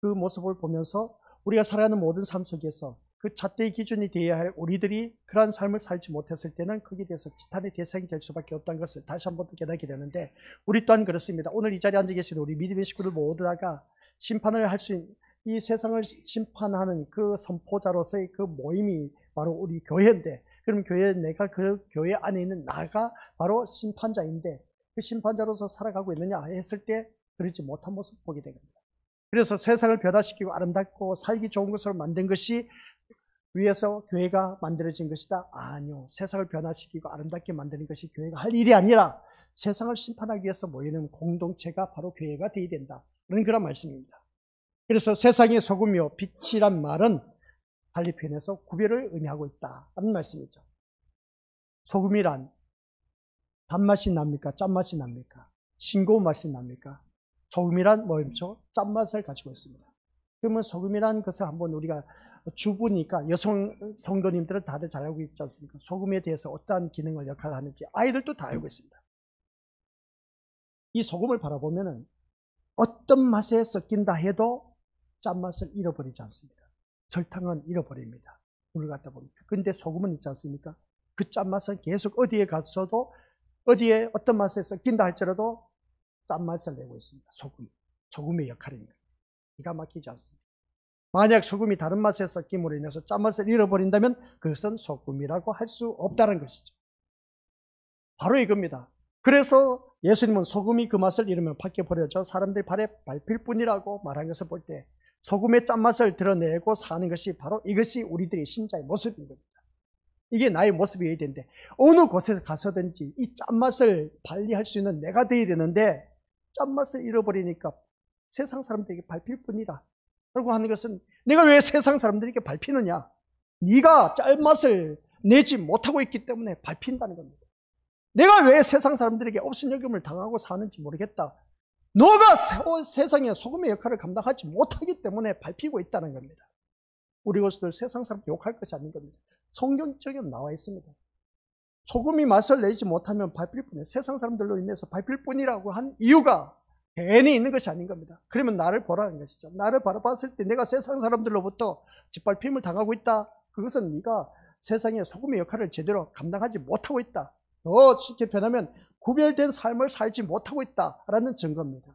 그 모습을 보면서 우리가 살아가는 모든 삶 속에서 그 잣대의 기준이 되어야 할 우리들이 그러한 삶을 살지 못했을 때는 거기에 대해서 지탄의 대상이 될 수밖에 없다는 것을 다시 한번 깨닫게 되는데 우리 또한 그렇습니다. 오늘 이 자리에 앉아 계신 우리 믿음의 식구들 모두가 심판을 할 수 있는 이 세상을 심판하는 그 선포자로서의 그 모임이 바로 우리 교회인데 그럼 내가 그 교회 안에 있는 나가 바로 심판자인데 그 심판자로서 살아가고 있느냐 했을 때 그러지 못한 모습을 보게 됩니다. 그래서 세상을 변화시키고 아름답고 살기 좋은 것으로 만든 것이 위에서 교회가 만들어진 것이다? 아니요. 세상을 변화시키고 아름답게 만드는 것이 교회가 할 일이 아니라 세상을 심판하기 위해서 모이는 공동체가 바로 교회가 되어야 된다. 그런 말씀입니다. 그래서 세상의 소금이요 빛이란 말은 달리 표현해서 구별을 의미하고 있다는 말씀이죠. 소금이란 단맛이 납니까? 짠맛이 납니까? 싱거운 맛이 납니까? 소금이란 뭐죠? 짠맛을 가지고 있습니다. 그러면 소금이란 것을 한번 우리가 주부니까 여성 성도님들은 다들 잘 알고 있지 않습니까? 소금에 대해서 어떠한 기능을 역할을 하는지 아이들도 다 알고 있습니다. 이 소금을 바라보면은 어떤 맛에 섞인다 해도 짠맛을 잃어버리지 않습니다. 설탕은 잃어버립니다. 물을 갖다 보니까. 근데 소금은 있지 않습니까? 그 짠맛은 계속 어디에 갔어도 어디에 어떤 맛에 섞인다 할지라도 짠맛을 내고 있습니다. 소금의 역할입니다. 기가 막히지 않습니다. 만약 소금이 다른 맛에 섞임으로 인해서 짠맛을 잃어버린다면 그것은 소금이라고 할 수 없다는 것이죠. 바로 이겁니다. 그래서 예수님은 소금이 그 맛을 잃으면 밖에 버려져 사람들 발에 밟힐 뿐이라고 말한 것을 볼 때 소금의 짠맛을 드러내고 사는 것이 바로 이것이 우리들의 신자의 모습인 겁니다. 이게 나의 모습이어야 되는데 어느 곳에 가서든지 이 짠맛을 발휘할 수 있는 내가 되어야 되는데 짠맛을 잃어버리니까 세상 사람들에게 밟힐 뿐이다 라고 하는 것은 내가 왜 세상 사람들에게 밟히느냐? 네가 짠맛을 내지 못하고 있기 때문에 밟힌다는 겁니다. 내가 왜 세상 사람들에게 업신여김을 당하고 사는지 모르겠다. 너가 세상의 소금의 역할을 감당하지 못하기 때문에 밟히고 있다는 겁니다. 우리 것들 세상 사람들 욕할 것이 아닌 겁니다. 성경적으로 나와 있습니다. 소금이 맛을 내지 못하면 밟힐 뿐이에요. 세상 사람들로 인해서 밟힐 뿐이라고 한 이유가 괜히 있는 것이 아닌 겁니다. 그러면 나를 보라는 것이죠. 나를 바라봤을 때 내가 세상 사람들로부터 짓밟힘을 당하고 있다. 그것은 네가 세상의 소금의 역할을 제대로 감당하지 못하고 있다. 더 쉽게 표현하면 구별된 삶을 살지 못하고 있다라는 증거입니다.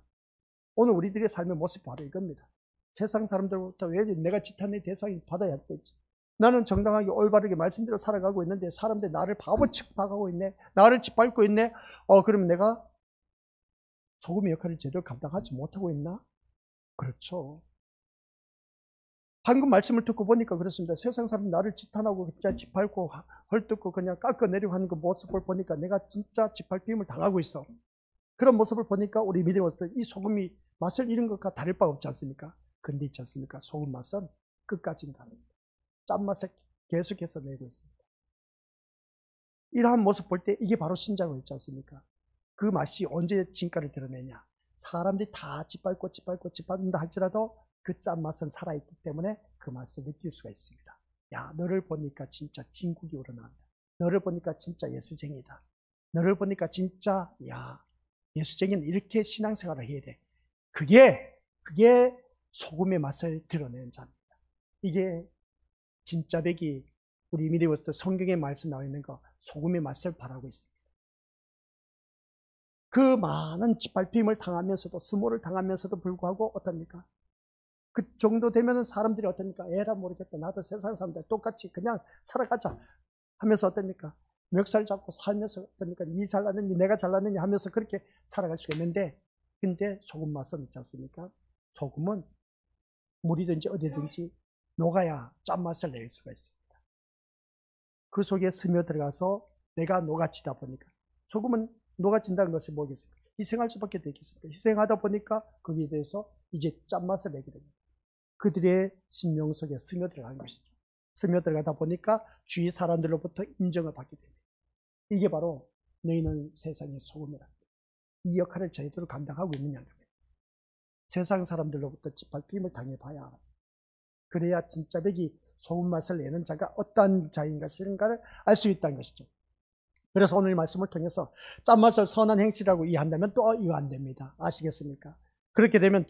오늘 우리들의 삶의 모습이 바로 이겁니다. 세상 사람들로부터 왜 내가 지탄의 대상이 받아야 되겠지? 나는 정당하게 올바르게 말씀대로 살아가고 있는데 사람들이 나를 바보 취급하고 있네. 나를 짓밟고 있네. 그러면 내가 소금의 역할을 제대로 감당하지 못하고 있나? 그렇죠. 방금 말씀을 듣고 보니까 그렇습니다. 세상 사람이 나를 지탄하고 진짜 짓밟고 헐뜯고 그냥 깎아내리고 하는 그 모습을 보니까 내가 진짜 짓밟힘을 당하고 있어. 그런 모습을 보니까 우리 믿음으로서 이 소금이 맛을 잃은 것과 다를 바 없지 않습니까? 근데 있지 않습니까? 소금 맛은 끝까지 갑니다. 짠맛을 계속해서 내고 있습니다. 이러한 모습 볼 때 이게 바로 신자고 있지 않습니까? 그 맛이 언제 진가를 드러내냐? 사람들이 다 짓밟는다 할지라도 그 짠맛은 살아있기 때문에 그 맛을 느낄 수가 있습니다. 야, 너를 보니까 진짜 진국이 우러나온다. 너를 보니까 진짜 예수쟁이다. 너를 보니까 진짜 예수쟁이는 이렇게 신앙생활을 해야 돼. 그게 소금의 맛을 드러내는 자입니다. 이게 진짜 백이 우리 믿음으로서 성경에 말씀 나와 있는 거 소금의 맛을 바라고 있습니다. 그 많은 짓밟힘을 당하면서도 수모를 당하면서도 불구하고 어떻습니까? 그 정도 되면은 사람들이 어떻습니까? 에라 모르겠다. 나도 세상 사람들 똑같이 그냥 살아가자 하면서 어떻습니까? 멱살 잡고 살면서 어떻습니까? 니 잘났느니 내가 잘났느니 하면서 그렇게 살아갈 수가 있는데 근데 소금 맛은 있지 않습니까? 소금은 물이든지 어디든지 녹아야 짠맛을 낼 수가 있습니다. 그 속에 스며들어가서 내가 녹아지다 보니까, 소금은 녹아진다는 것이 뭐겠습니까? 희생할 수밖에 되겠습니까? 희생하다 보니까 거기에 대해서 이제 짠맛을 내게 됩니다. 그들의 심령 속에 스며들어가는 것이죠. 스며들어가다 보니까 주위 사람들로부터 인정을 받게 됩니다. 이게 바로 너희는 세상의 소금이라. 이 역할을 저희들로 감당하고 있느냐는 겁니다. 세상 사람들로부터 짓밟힘을 당해봐야 합니다. 그래야 진짜 백이 소금 맛을 내는 자가 어떠한 자인 것인가를 알 수 있다는 것이죠. 그래서 오늘 말씀을 통해서 짠맛을 선한 행실이라고 이해한다면 또 이거 안 됩니다. 아시겠습니까? 그렇게 되면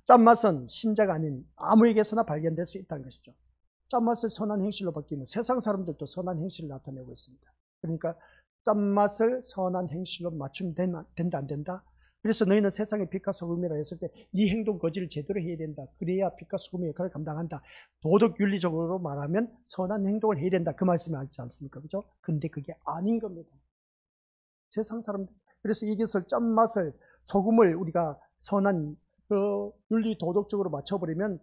짠맛은 신자가 아닌 아무에게서나 발견될 수 있다는 것이죠. 짠맛을 선한 행실로 바뀌면 세상 사람들도 선한 행실을 나타내고 있습니다. 그러니까 짠맛을 선한 행실로 맞추면 된다 안 된다? 그래서 너희는 세상의 빛과 소금이라 했을 때 네 행동 거지를 제대로 해야 된다. 그래야 빛과 소금의 역할을 감당한다. 도덕 윤리적으로 말하면 선한 행동을 해야 된다. 그 말씀이 하지 않습니까? 그죠? 근데 그게 아닌 겁니다. 세상 사람들. 그래서 이것을 짠맛을 소금을 우리가 선한 윤리 도덕적으로 맞춰버리면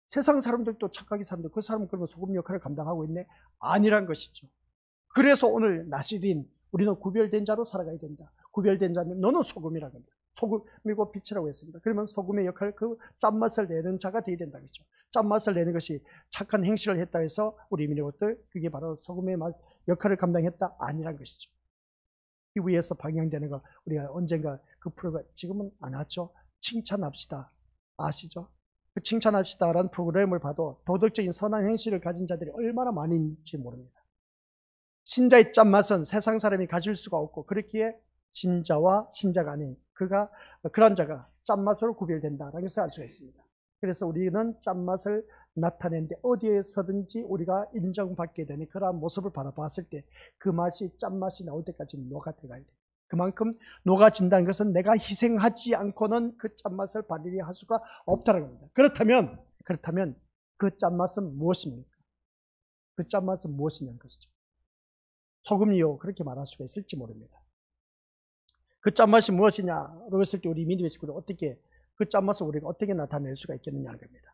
세상 사람들도 착하게 사는데 그 사람은 그러면 소금 역할을 감당하고 있네? 아니란 것이죠. 그래서 오늘 나시린 우리는 구별된 자로 살아가야 된다. 구별된 자는 너는 소금이라고 합니다. 소금이고 빛이라고 했습니다. 그러면 소금의 역할, 그 짠맛을 내는 자가 되어야 된다고 했죠. 짠맛을 내는 것이 착한 행실을 했다 해서 우리 민족들 그게 바로 소금의 역할을 감당했다? 아니란 것이죠. TV에서 방영되는 거 우리가 언젠가 그 프로그램 지금은 안 하죠. 칭찬합시다. 아시죠? 그 칭찬합시다라는 프로그램을 봐도 도덕적인 선한 행실을 가진 자들이 얼마나 많이 있는지 모릅니다. 신자의 짠맛은 세상 사람이 가질 수가 없고 그렇기에 신자와 신자가 아닌 그런 자가 짠맛으로 구별된다라는 것을 알 수가 있습니다. 그래서 우리는 짠맛을 나타내는데 어디에서든지 우리가 인정받게 되는 그러한 모습을 바라봤을 때 그 맛이 짠맛이 나올 때까지 녹아 들어가야 돼요. 그만큼 녹아진다는 것은 내가 희생하지 않고는 그 짠맛을 발휘할 수가 없다는 겁니다. 그렇다면 그 짠맛은 무엇입니까? 그 짠맛은 무엇이냐는 것이죠. 소금이요 그렇게 말할 수가 있을지 모릅니다. 그 짠맛이 무엇이냐라고 했을 때 우리 믿음의 식구들 어떻게 그 짠맛을 우리가 어떻게 나타낼 수가 있겠느냐는 겁니다.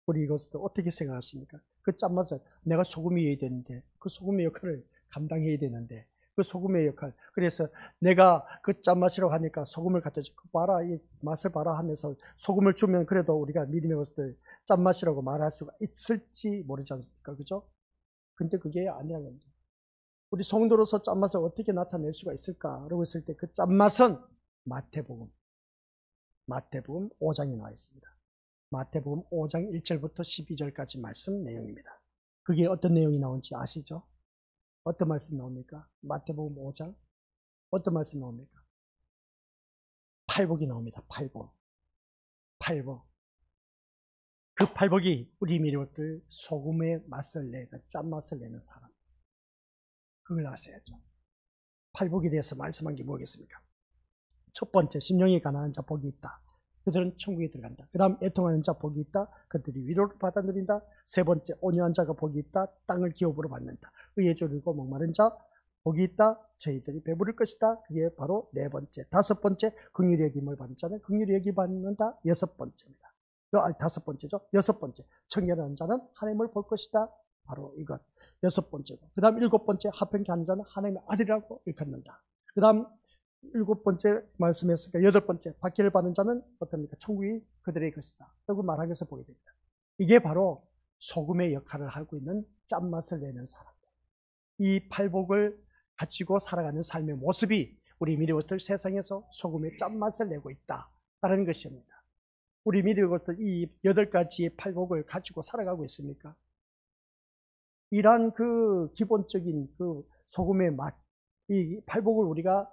우리 이것을 어떻게 생각하십니까? 그 짠맛을 내가 소금이어야 되는데 그 소금의 역할을 감당해야 되는데 그 소금의 역할, 그래서 내가 그 짠맛이라고 하니까 소금을 갖다 주고 봐라 이 맛을 봐라 하면서 소금을 주면 그래도 우리가 믿음의 것을 짠맛이라고 말할 수가 있을지 모르지 않습니까? 그죠? 근데 그게 아니라는 겁니다. 우리 성도로서 짠맛을 어떻게 나타낼 수가 있을까라고 했을 때 그 짠맛은 마태복음 5장에 나와 있습니다. 마태복음 5장 1절부터 12절까지 말씀 내용입니다. 그게 어떤 내용이 나오는지 아시죠? 어떤 말씀 나옵니까? 마태복음 5장 어떤 말씀 나옵니까? 팔복이 나옵니다. 팔복. 그 팔복이 우리 믿음들 소금의 맛을 내는 짠맛을 내는 사람. 그걸 아셔야죠. 팔복에 대해서 말씀한 게 뭐겠습니까? 첫 번째, 심령이 가난한 자 복이 있다. 그들은 천국에 들어간다. 그 다음 애통하는 자 복이 있다. 그들이 위로를 받아 누린다. 세 번째, 온유한 자가 복이 있다. 땅을 기업으로 받는다. 의에 졸리고 목마른 자 복이 있다. 저희들이 배부를 것이다. 그게 바로 네 번째. 다섯 번째, 긍휼히 여김을 받는 자는 긍휼히 여김 받는다. 여섯 번째입니다. 다섯 번째죠. 여섯 번째, 청결한 자는 하나님을 볼 것이다. 바로 이것. 여섯 번째고. 그 다음 일곱 번째, 합평케 하는 자는 하나님의 아들이라고 일컫는다. 그 다음 일곱 번째 말씀했으니까 여덟 번째, 받기를 받는 자는 어떻습니까? 천국이 그들의 것이다. 라고 말한 것을 보게 됩니다. 이게 바로 소금의 역할을 하고 있는 짠맛을 내는 사람들. 이 팔복을 가지고 살아가는 삶의 모습이 우리 믿음의 세상에서 소금의 짠맛을 내고 있다라는 것입니다. 우리 믿음의 이 여덟 가지의 팔복을 가지고 살아가고 있습니까? 이러한 그 기본적인 그 소금의 맛, 이 팔복을 우리가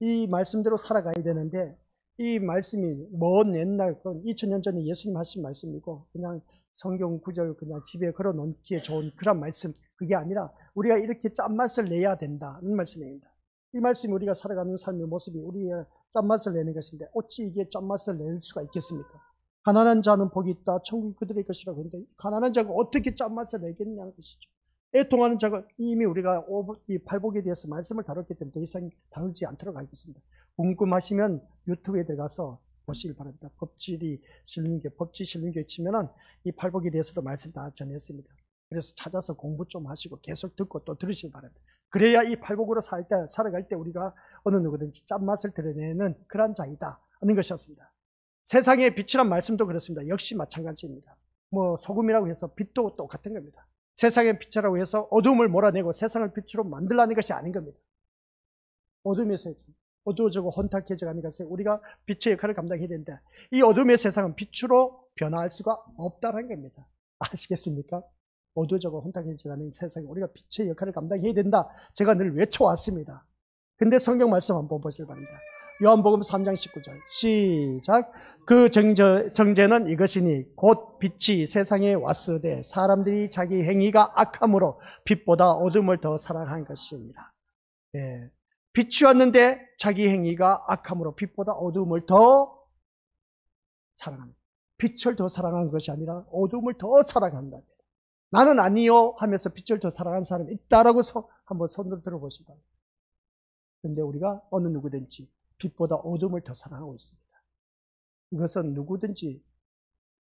이 말씀대로 살아가야 되는데 이 말씀이 먼 옛날 2000년 전에 예수님 하신 말씀이고 그냥 성경 구절 그냥 집에 걸어 놓기에 좋은 그런 말씀, 그게 아니라 우리가 이렇게 짠맛을 내야 된다는 말씀입니다. 이 말씀이 우리가 살아가는 삶의 모습이 우리의 짠맛을 내는 것인데 어찌 이게 짠맛을 낼 수가 있겠습니까? 가난한 자는 복이 있다. 천국이 그들의 것이라고 했는데 가난한 자가 어떻게 짠맛을 내겠냐는 것이죠. 애통하는 자가 이미 우리가 이 팔복에 대해서 말씀을 다뤘기 때문에 더 이상 다루지 않도록 하겠습니다. 궁금하시면 유튜브에 들어가서 보시길 바랍니다. 법질이 신림교, 법지 신림교에 치면은 이 팔복에 대해서도 말씀 다 전했습니다. 그래서 찾아서 공부 좀 하시고 계속 듣고 또 들으시기 바랍니다. 그래야 이 팔복으로 살아갈 때 우리가 어느 누구든지 짠맛을 드러내는 그런 자이다 하는 것이었습니다. 세상의 빛이란 말씀도 그렇습니다. 역시 마찬가지입니다. 뭐 소금이라고 해서 빛도 똑같은 겁니다. 세상의 빛이라고 해서 어둠을 몰아내고 세상을 빛으로 만들라는 것이 아닌 겁니다. 어둠에서 어두워지고 혼탁해져가는 것에 우리가 빛의 역할을 감당해야 되는데 이 어둠의 세상은 빛으로 변화할 수가 없다는 겁니다. 아시겠습니까? 어두워지고 혼탁해져가는 세상에 우리가 빛의 역할을 감당해야 된다. 제가 늘 외쳐왔습니다. 근데 성경 말씀 한번 보시기 바랍니다. 요한복음 3장 19절 시작. 그 정죄는 이것이니 곧 빛이 세상에 왔으되 사람들이 자기 행위가 악함으로 빛보다 어둠을 더 사랑한 것입니다. 예. 빛이 왔는데 자기 행위가 악함으로 빛보다 어둠을 더 사랑합니다. 빛을 더 사랑한 것이 아니라 어둠을 더 사랑한다. 나는 아니요 하면서 빛을 더 사랑하는 사람이 있다라고 한번 손을 들어보시기 바랍니다. 그런데 우리가 어느 누구든지 빛보다 어둠을 더 사랑하고 있습니다. 이것은 누구든지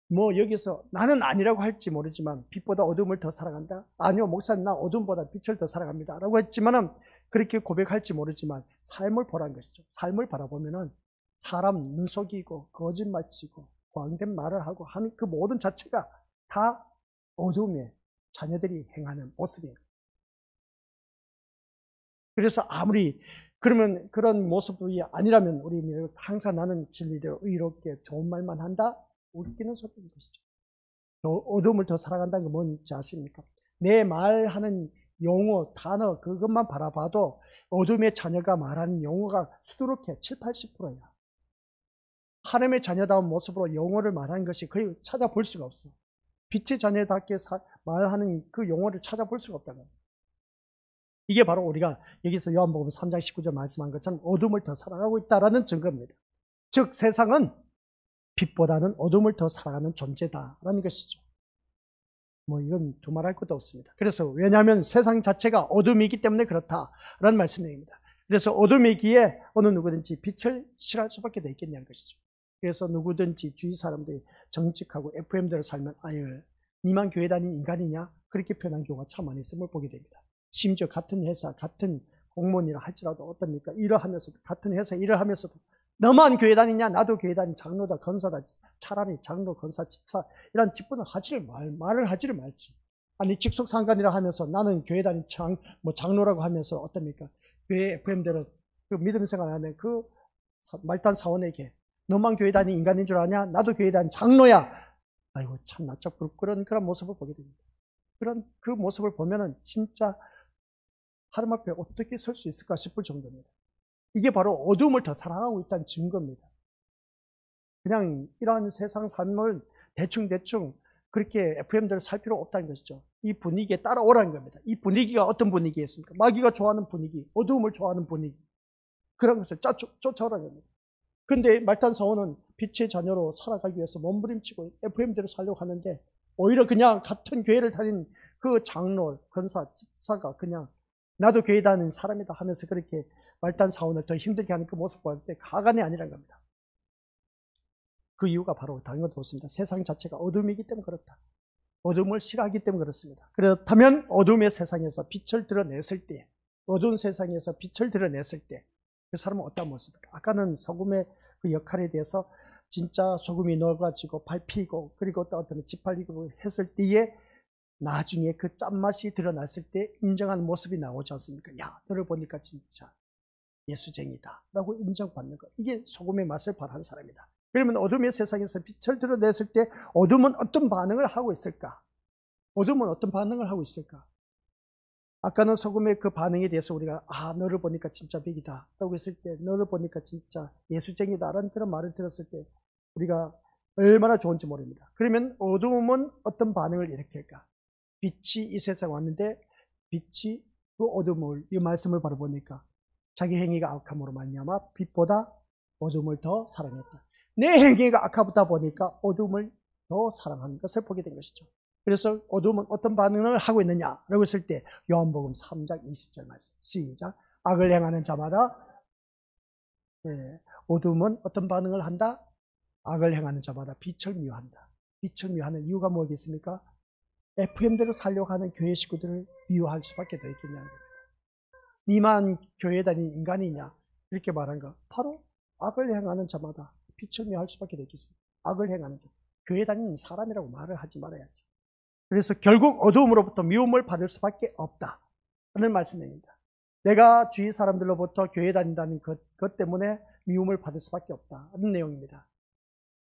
뭐 여기서 나는 아니라고 할지 모르지만 빛보다 어둠을 더 사랑한다? 아니요, 목사님 나 어둠보다 빛을 더 사랑합니다 라고 했지만은 그렇게 고백할지 모르지만 삶을 보라는 것이죠. 삶을 바라보면은 사람 눈속이고 거짓말치고 광된 말을 하고 하는 그 모든 자체가 다 어둠의 자녀들이 행하는 모습이에요. 그래서 아무리 그러면 그런 모습이 아니라면 우리는 항상 나는 진리대로 의롭게 좋은 말만 한다? 웃기는 소리인 것이죠. 어둠을 더 사랑한다는 게 뭔지 아십니까? 내 말하는 용어, 단어 그것만 바라봐도 어둠의 자녀가 말하는 용어가 수두룩해 7, 80%야. 하나님의 자녀다운 모습으로 용어를 말하는 것이 거의 찾아볼 수가 없어. 빛의 자녀답게 말하는 그 용어를 찾아볼 수가 없다는 거예요. 이게 바로 우리가 여기서 요한복음 3장 19절 말씀한 것처럼 어둠을 더 사랑하고 있다는 증거입니다. 즉 세상은 빛보다는 어둠을 더 사랑하는 존재다라는 것이죠. 뭐 이건 두말할 것도 없습니다. 그래서 왜냐하면 세상 자체가 어둠이기 때문에 그렇다라는 말씀입니다. 그래서 어둠이기에 어느 누구든지 빛을 싫어할 수밖에 더 있겠냐는 것이죠. 그래서 누구든지 주위 사람들이 정직하고 FM대로 살면 아유 니만 교회 다니는 인간이냐 그렇게 표현한 경우가 참 많이 있음을 보게 됩니다. 심지어 같은 회사, 같은 공무원이라 할지라도 어떻습니까? 일을 하면서도, 같은 회사 일을 하면서도 너만 교회 다니냐? 나도 교회 다니 장로다, 건사다. 차라리 장로, 건사, 집사 이런 직분을 말을 하지를 말지. 아니 직속 상관이라 하면서 나는 교회 다니 장로라고 하면서 어떻습니까? 교회 FM대로 그 믿음 생활하는 그 말단 사원에게 너만 교회 다니 인간인 줄 아냐? 나도 교회 다니 장로야. 아이고 참 낯짝 부끄러운 그런 모습을 보게 됩니다. 그런 그 모습을 보면은 진짜 하나님 앞에 어떻게 설 수 있을까 싶을 정도입니다. 이게 바로 어둠을 더 사랑하고 있다는 증거입니다. 그냥 이러한 세상 삶을 대충 그렇게 FM대로 살 필요 없다는 것이죠. 이 분위기에 따라오라는 겁니다. 이 분위기가 어떤 분위기였습니까? 마귀가 좋아하는 분위기, 어둠을 좋아하는 분위기 그런 것을 쫓아오라는 겁니다. 근데 말단 사원은 빛의 자녀로 살아가기 위해서 몸부림치고 FM대로 살려고 하는데 오히려 그냥 같은 교회를 다닌 그 장로, 권사, 집사가 그냥 나도 교회 다니는 사람이다 하면서 그렇게 말단 사원을 더 힘들게 하는 그 모습 볼 때 가관이 아니란 겁니다. 그 이유가 바로 다른 것도 없습니다. 세상 자체가 어둠이기 때문에 그렇다. 어둠을 싫어하기 때문에 그렇습니다. 그렇다면 어둠의 세상에서 빛을 드러냈을 때, 어두운 세상에서 빛을 드러냈을 때 그 사람은 어떤 모습입니까? 아까는 소금의 그 역할에 대해서 진짜 소금이 넣어가지고 밟히고 그리고 또 어떤 짓밟히고 했을 때에 나중에 그 짠맛이 드러났을 때 인정하는 모습이 나오지 않습니까? 야, 너를 보니까 진짜 예수쟁이다 라고 인정받는 것. 이게 소금의 맛을 발한 사람이다. 그러면 어둠의 세상에서 빛을 드러냈을 때 어둠은 어떤 반응을 하고 있을까? 어둠은 어떤 반응을 하고 있을까? 아까는 소금의 그 반응에 대해서 우리가 너를 보니까 진짜 백이다 라고 했을 때 너를 보니까 진짜 예수쟁이다 라는 그런 말을 들었을 때 우리가 얼마나 좋은지 모릅니다. 그러면 어둠은 어떤 반응을 일으킬까? 빛이 이 세상에 왔는데 빛이 그 어둠을 이 말씀을 바로 보니까 자기 행위가 악함으로 말미암아 빛보다 어둠을 더 사랑했다. 내 행위가 악하다 보니까 어둠을 더 사랑하는 것을 보게 된 것이죠. 그래서 어둠은 어떤 반응을 하고 있느냐라고 했을 때 요한복음 3장 20절 말씀 시작. 악을 행하는 자마다 어둠은 어떤 반응을 한다? 악을 행하는 자마다 빛을 미워한다. 빛을 미워하는 이유가 뭐겠습니까? FM대로 살려고 하는 교회 식구들을 미워할 수밖에 더 있겠냐는 겁니다. 니만 교회 다니는 인간이냐 이렇게 말한 거 바로 악을 행하는 자마다 빛을 미워할 수밖에 더 있겠습니다. 악을 행하는 자, 교회 다니는 사람이라고 말을 하지 말아야지. 그래서 결국 어두움으로부터 미움을 받을 수밖에 없다는 말씀입니다. 내가 주위 사람들로부터 교회 다닌다는 것 때문에 미움을 받을 수밖에 없다는 내용입니다.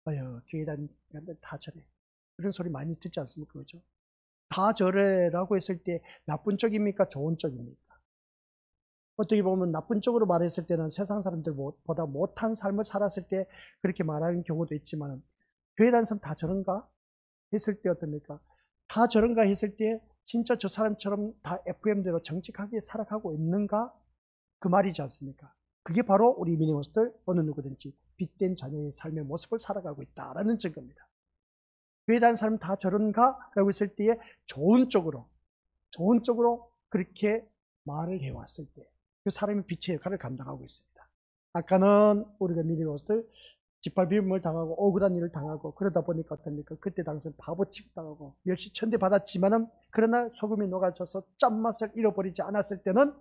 아유, 교회 다니는 사람들 다 저래. 그런 소리 많이 듣지 않습니까? 그죠? 다 저래라고 했을 때 나쁜 쪽입니까? 좋은 쪽입니까? 어떻게 보면 나쁜 쪽으로 말했을 때는 세상 사람들보다 못한 삶을 살았을 때 그렇게 말하는 경우도 있지만 교회 다니는 사람 다 저런가? 했을 때 어떻습니까? 다 저런가 했을 때 진짜 저 사람처럼 다 FM대로 정직하게 살아가고 있는가? 그 말이지 않습니까? 그게 바로 우리 미니머스들 어느 누구든지 빛된 자녀의 삶의 모습을 살아가고 있다라는 증거입니다. 교회 다니는 사람 다 저런가? 라고 했을 때에 좋은 쪽으로 그렇게 말을 해왔을 때 그 사람이 빛의 역할을 감당하고 있습니다. 아까는 우리가 미니머스들 짓밟힘을 당하고 억울한 일을 당하고 그러다 보니까 어떻습니까? 그때 당시에 바보 취급당하고 멸시천대 받았지만은 그러나 소금이 녹아져서 짠맛을 잃어버리지 않았을 때는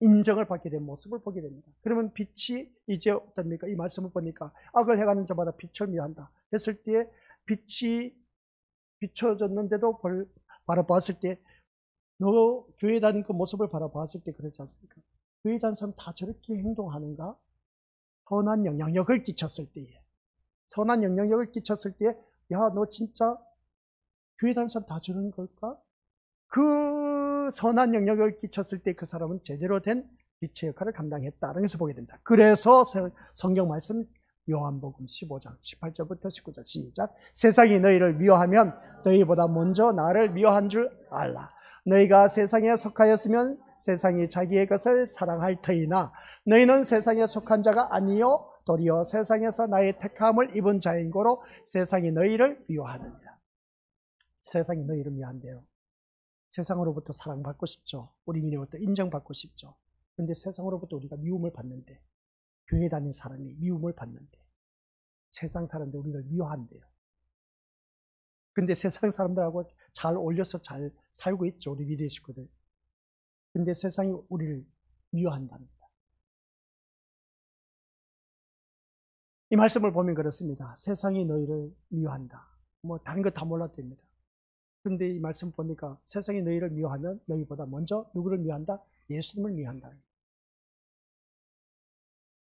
인정을 받게 된 모습을 보게 됩니다. 그러면 빛이 이제 어떻습니까? 이 말씀을 보니까 악을 행하는 자마다 빛을 미워한다 했을 때 빛이 비춰졌는데도 바라봤을 때 너 교회 다니는 그 모습을 바라봤을 때 그렇지 않습니까? 교회 다니는 사람 다 저렇게 행동하는가? 선한 영향력을 끼쳤을 때에 야, 너 진짜 교회 다니는 사람 다 저런 걸까? 그 선한 영향력을 끼쳤을 때 그 사람은 제대로 된 빛의 역할을 감당했다는 것을 보게 된다. 그래서 성경 말씀 요한복음 15장 18절부터 19절 시작. 세상이 너희를 미워하면 너희보다 먼저 나를 미워한 줄 알라. 너희가 세상에 속하였으면 세상이 자기의 것을 사랑할 터이나 너희는 세상에 속한 자가 아니요 도리어 세상에서 나의 택함을 입은 자인 고로 세상이 너희를 미워하느니라. 세상이 너희를 미워한대요. 세상으로부터 사랑받고 싶죠. 우리 민으로부터 인정받고 싶죠. 그런데 세상으로부터 우리가 미움을 받는데 교회 다니는 사람이 미움을 받는데 세상 사람들 우리를 미워한대요. 근데 세상 사람들하고 잘 어울려서 잘 살고 있죠. 우리 미래 식구들. 근데 세상이 우리를 미워한답니다. 이 말씀을 보면 그렇습니다. 세상이 너희를 미워한다. 뭐 다른 거 다 몰라도 됩니다. 근데 이 말씀 보니까 세상이 너희를 미워하면 너희보다 먼저 누구를 미워한다? 예수님을 미워한다.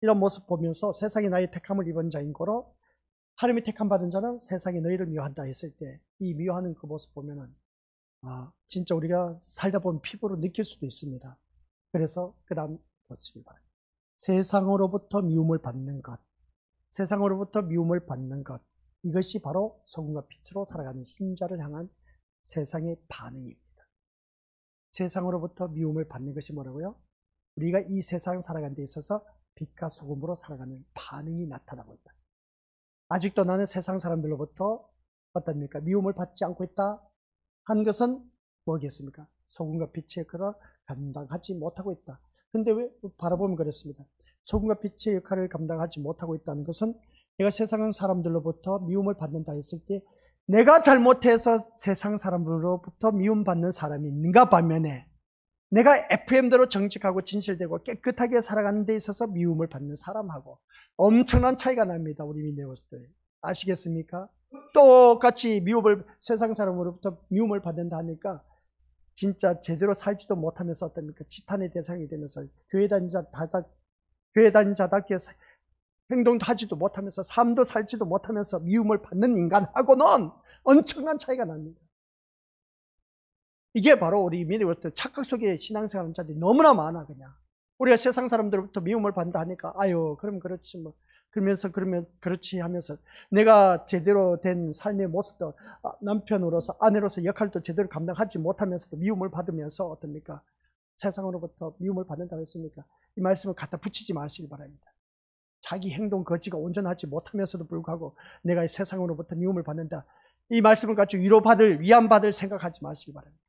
이런 모습 보면서 세상이 나의 택함을 입은 자인 고로 하나님이 택함 받은 자는 세상이 너희를 미워한다 했을 때 이 미워하는 그 모습 보면은 진짜 우리가 살다 보면 피부로 느낄 수도 있습니다. 그래서 그 다음 보시기 바랍니다. 세상으로부터 미움을 받는 것, 이것이 바로 소금과 빛으로 살아가는 신자를 향한 세상의 반응입니다. 세상으로부터 미움을 받는 것이 뭐라고요? 우리가 이 세상 살아가는 데 있어서 빛과 소금으로 살아가는 반응이 나타나고 있다. 아직도 나는 세상 사람들로부터 어떻습니까? 미움을 받지 않고 있다 한 것은 뭐겠습니까? 소금과 빛의 역할을 감당하지 못하고 있다. 근데 왜 바라보면 그렇습니다. 소금과 빛의 역할을 감당하지 못하고 있다는 것은 내가 세상 사람들로부터 미움을 받는다 했을 때 내가 잘못해서 세상 사람들로부터 미움받는 사람이 있는가 반면에 내가 FM대로 정직하고 진실되고 깨끗하게 살아가는 데 있어서 미움을 받는 사람하고 엄청난 차이가 납니다. 우리 미네오스들 아시겠습니까? 똑같이 세상 사람으로부터 미움을 받는다 하니까 진짜 제대로 살지도 못하면서 어떻습니까? 지탄의 대상이 되면서 교회 다닌 자답게 행동도 하지도 못하면서 삶도 살지도 못하면서 미움을 받는 인간하고는 엄청난 차이가 납니다. 이게 바로 우리 미래부터 착각 속에 신앙생활하는 자들이 너무나 많아. 그냥 우리가 세상 사람들로부터 미움을 받는다 하니까 아유 그럼 그렇지 뭐 그러면 그렇지 하면서 내가 제대로 된 삶의 모습도 남편으로서 아내로서 역할도 제대로 감당하지 못하면서도 미움을 받으면서 어떻습니까? 세상으로부터 미움을 받는다고 했습니까? 이 말씀을 갖다 붙이지 마시기 바랍니다. 자기 행동 거지가 온전하지 못하면서도 불구하고 내가 세상으로부터 미움을 받는다. 이 말씀을 가지고 위안받을 생각하지 마시기 바랍니다.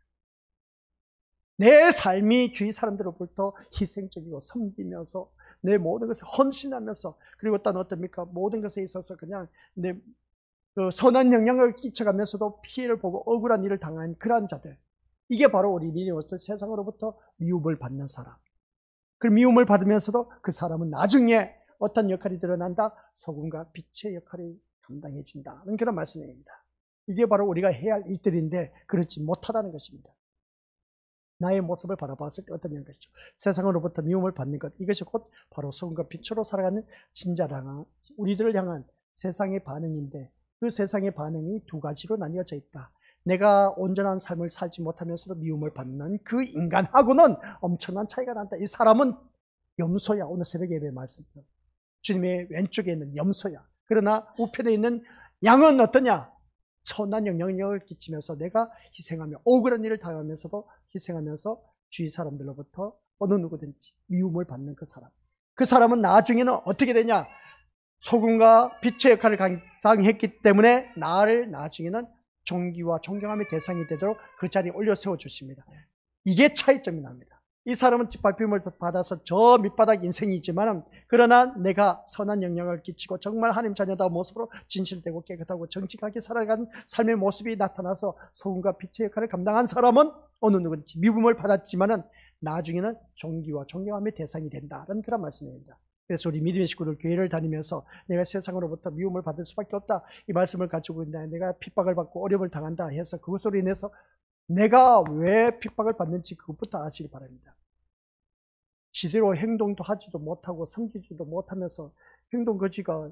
내 삶이 주위 사람들로부터 희생적이고 섬기면서 내 모든 것을 헌신하면서, 그리고 또 어떻습니까? 모든 것에 있어서 그냥 내 그 선한 영향을 끼쳐가면서도 피해를 보고 억울한 일을 당한 그러한 자들, 이게 바로 우리 믿음으로서 세상으로부터 미움을 받는 사람. 그 미움을 받으면서도 그 사람은 나중에 어떤 역할이 드러난다? 소금과 빛의 역할이 감당해진다는 그런 말씀입니다. 이게 바로 우리가 해야 할 일들인데 그렇지 못하다는 것입니다. 나의 모습을 바라봤을 때 어떤 것이죠? 세상으로부터 미움을 받는 것, 이것이 곧 바로 소금과 빛으로 살아가는 진짜를 향한, 우리들을 향한 세상의 반응인데, 그 세상의 반응이 두 가지로 나뉘어져 있다. 내가 온전한 삶을 살지 못하면서도 미움을 받는 그 인간하고는 엄청난 차이가 난다. 이 사람은 염소야. 오늘 새벽 예배 말씀드렸죠. 주님의 왼쪽에 있는 염소야. 그러나 우편에 있는 양은 어떠냐? 선한 영향력을 끼치면서 내가 희생하며 억울한 일을 당하면서도 희생하면서 주위 사람들로부터 어느 누구든지 미움을 받는 그 사람. 그 사람은 나중에는 어떻게 되냐? 소금과 빛의 역할을 감당했기 때문에 나를 나중에는 존귀와 존경함의 대상이 되도록 그 자리에 올려 세워주십니다. 이게 차이점이 납니다. 이 사람은 짓밟힘을 받아서 저 밑바닥 인생이지만, 그러나 내가 선한 영향을 끼치고 정말 하나님 자녀다운 모습으로 진실되고 깨끗하고 정직하게 살아가는 삶의 모습이 나타나서 소금과 빛의 역할을 감당한 사람은 어느 누구든지 미움을 받았지만 나중에는 존귀와 존경함의 대상이 된다는 그런 말씀입니다. 그래서 우리 믿음의 식구들 교회를 다니면서 내가 세상으로부터 미움을 받을 수밖에 없다, 이 말씀을 가지고 있는데, 내가 핍박을 받고 어려움을 당한다 해서 그것으로 인해서 내가 왜 핍박을 받는지 그것부터 아시기 바랍니다. 지대로 행동도 하지도 못하고 섬기지도 못하면서 행동 거지가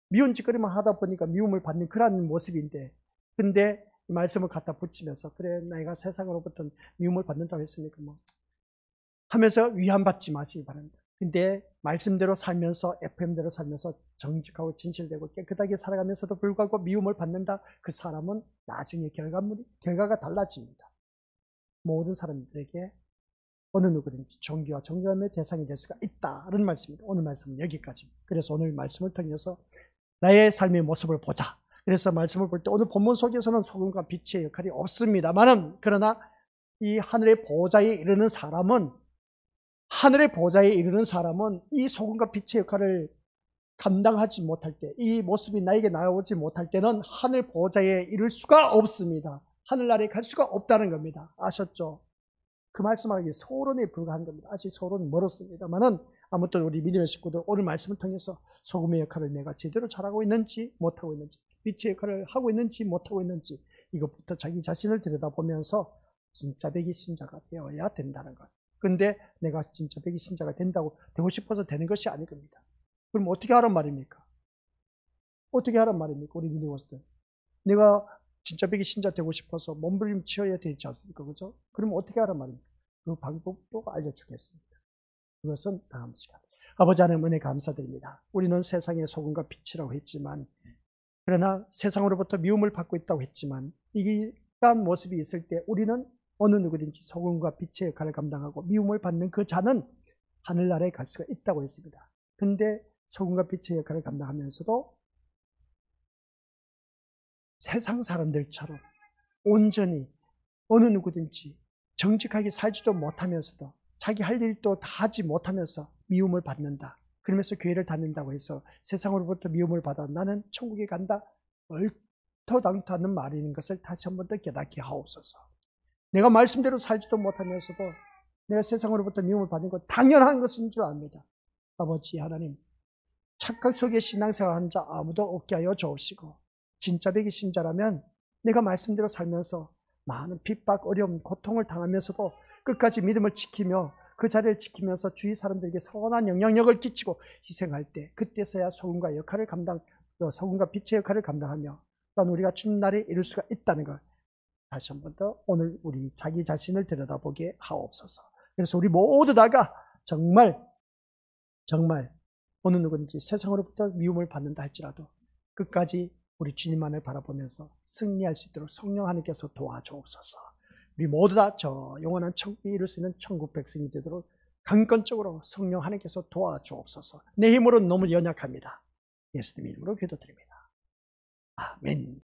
미운 짓거리만 하다 보니까 미움을 받는 그런 모습인데, 근데 이 말씀을 갖다 붙이면서 그래 내가 세상으로부터 미움을 받는다고 했으니까 뭐 하면서 위안받지 마시기 바랍니다. 근데 말씀대로 살면서 FM대로 살면서 정직하고 진실되고 깨끗하게 살아가면서도 불구하고 미움을 받는다, 그 사람은 나중에 결과가 달라집니다. 모든 사람들에게 어느 누구든지 존귀와 존경함의 대상이 될 수가 있다는 말씀입니다. 오늘 말씀은 여기까지입니다. 그래서 오늘 말씀을 통해서 나의 삶의 모습을 보자. 그래서 말씀을 볼 때 오늘 본문 속에서는 소금과 빛의 역할이 없습니다만은, 그러나 이 하늘의 보좌에 이르는 사람은 이 소금과 빛의 역할을 감당하지 못할 때, 이 모습이 나에게 나오지 못할 때는 하늘 보좌에 이를 수가 없습니다. 하늘나라에 갈 수가 없다는 겁니다. 아셨죠? 그 말씀하기 서론에 불과한 겁니다. 아직 서론은 멀었습니다만은, 아무튼 우리 믿음의 식구들 오늘 말씀을 통해서 소금의 역할을 내가 제대로 잘하고 있는지 못하고 있는지, 빛의 역할을 하고 있는지 못하고 있는지, 이것부터 자기 자신을 들여다보면서 진짜 배기 신자가 되어야 된다는 것. 근데 내가 진짜 배기 신자가 되고 싶어서 되는 것이 아닐 겁니다. 그럼 어떻게 하란 말입니까? 어떻게 하란 말입니까? 우리 믿음으로서 내가 진짜 배기 신자 되고 싶어서 몸부림치어야 되지 않습니까? 그죠? 그럼 어떻게 하란 말입니까? 그 방법도 알려주겠습니다. 그것은 다음 시간. 아버지 하나님 은혜 감사드립니다. 우리는 세상의 소금과 빛이라고 했지만, 그러나 세상으로부터 미움을 받고 있다고 했지만, 이러한 모습이 있을 때 우리는 어느 누구든지 소금과 빛의 역할을 감당하고 미움을 받는 그 자는 하늘나라에 갈 수가 있다고 했습니다. 근데 소금과 빛의 역할을 감당하면서도 세상 사람들처럼 온전히 어느 누구든지 정직하게 살지도 못하면서도 자기 할 일도 다 하지 못하면서 미움을 받는다. 그러면서 교회를 다닌다고 해서 세상으로부터 미움을 받아 나는 천국에 간다, 얼토당토하는 말인 것을 다시 한 번 더 깨닫게 하옵소서. 내가 말씀대로 살지도 못하면서도 내가 세상으로부터 미움을 받는 것 당연한 것인 줄 압니다. 아버지 하나님, 착각 속에 신앙생활하는 자 아무도 없게 하여 주옵시고, 진짜 배기 신자라면 내가 말씀대로 살면서 많은 핍박, 어려움, 고통을 당하면서도 끝까지 믿음을 지키며 그 자리를 지키면서 주위 사람들에게 선한 영향력을 끼치고 희생할 때, 그때서야 소금과 빛의 역할을 감당하며 또한 우리가 주님 나라에 이룰 수가 있다는 것, 다시 한 번 더 오늘 우리 자기 자신을 들여다보게 하옵소서. 그래서 우리 모두 다가 정말 어느 누구든지 세상으로부터 미움을 받는다 할지라도 끝까지 우리 주님만을 바라보면서 승리할 수 있도록 성령 하나님께서 도와주옵소서. 우리 모두 다 저 영원한 천국에 이룰 수 있는 천국 백성이 되도록 강건적으로 성령 하나님께서 도와주옵소서. 내 힘으로는 너무 연약합니다. 예수님 이름으로 기도드립니다. 아멘.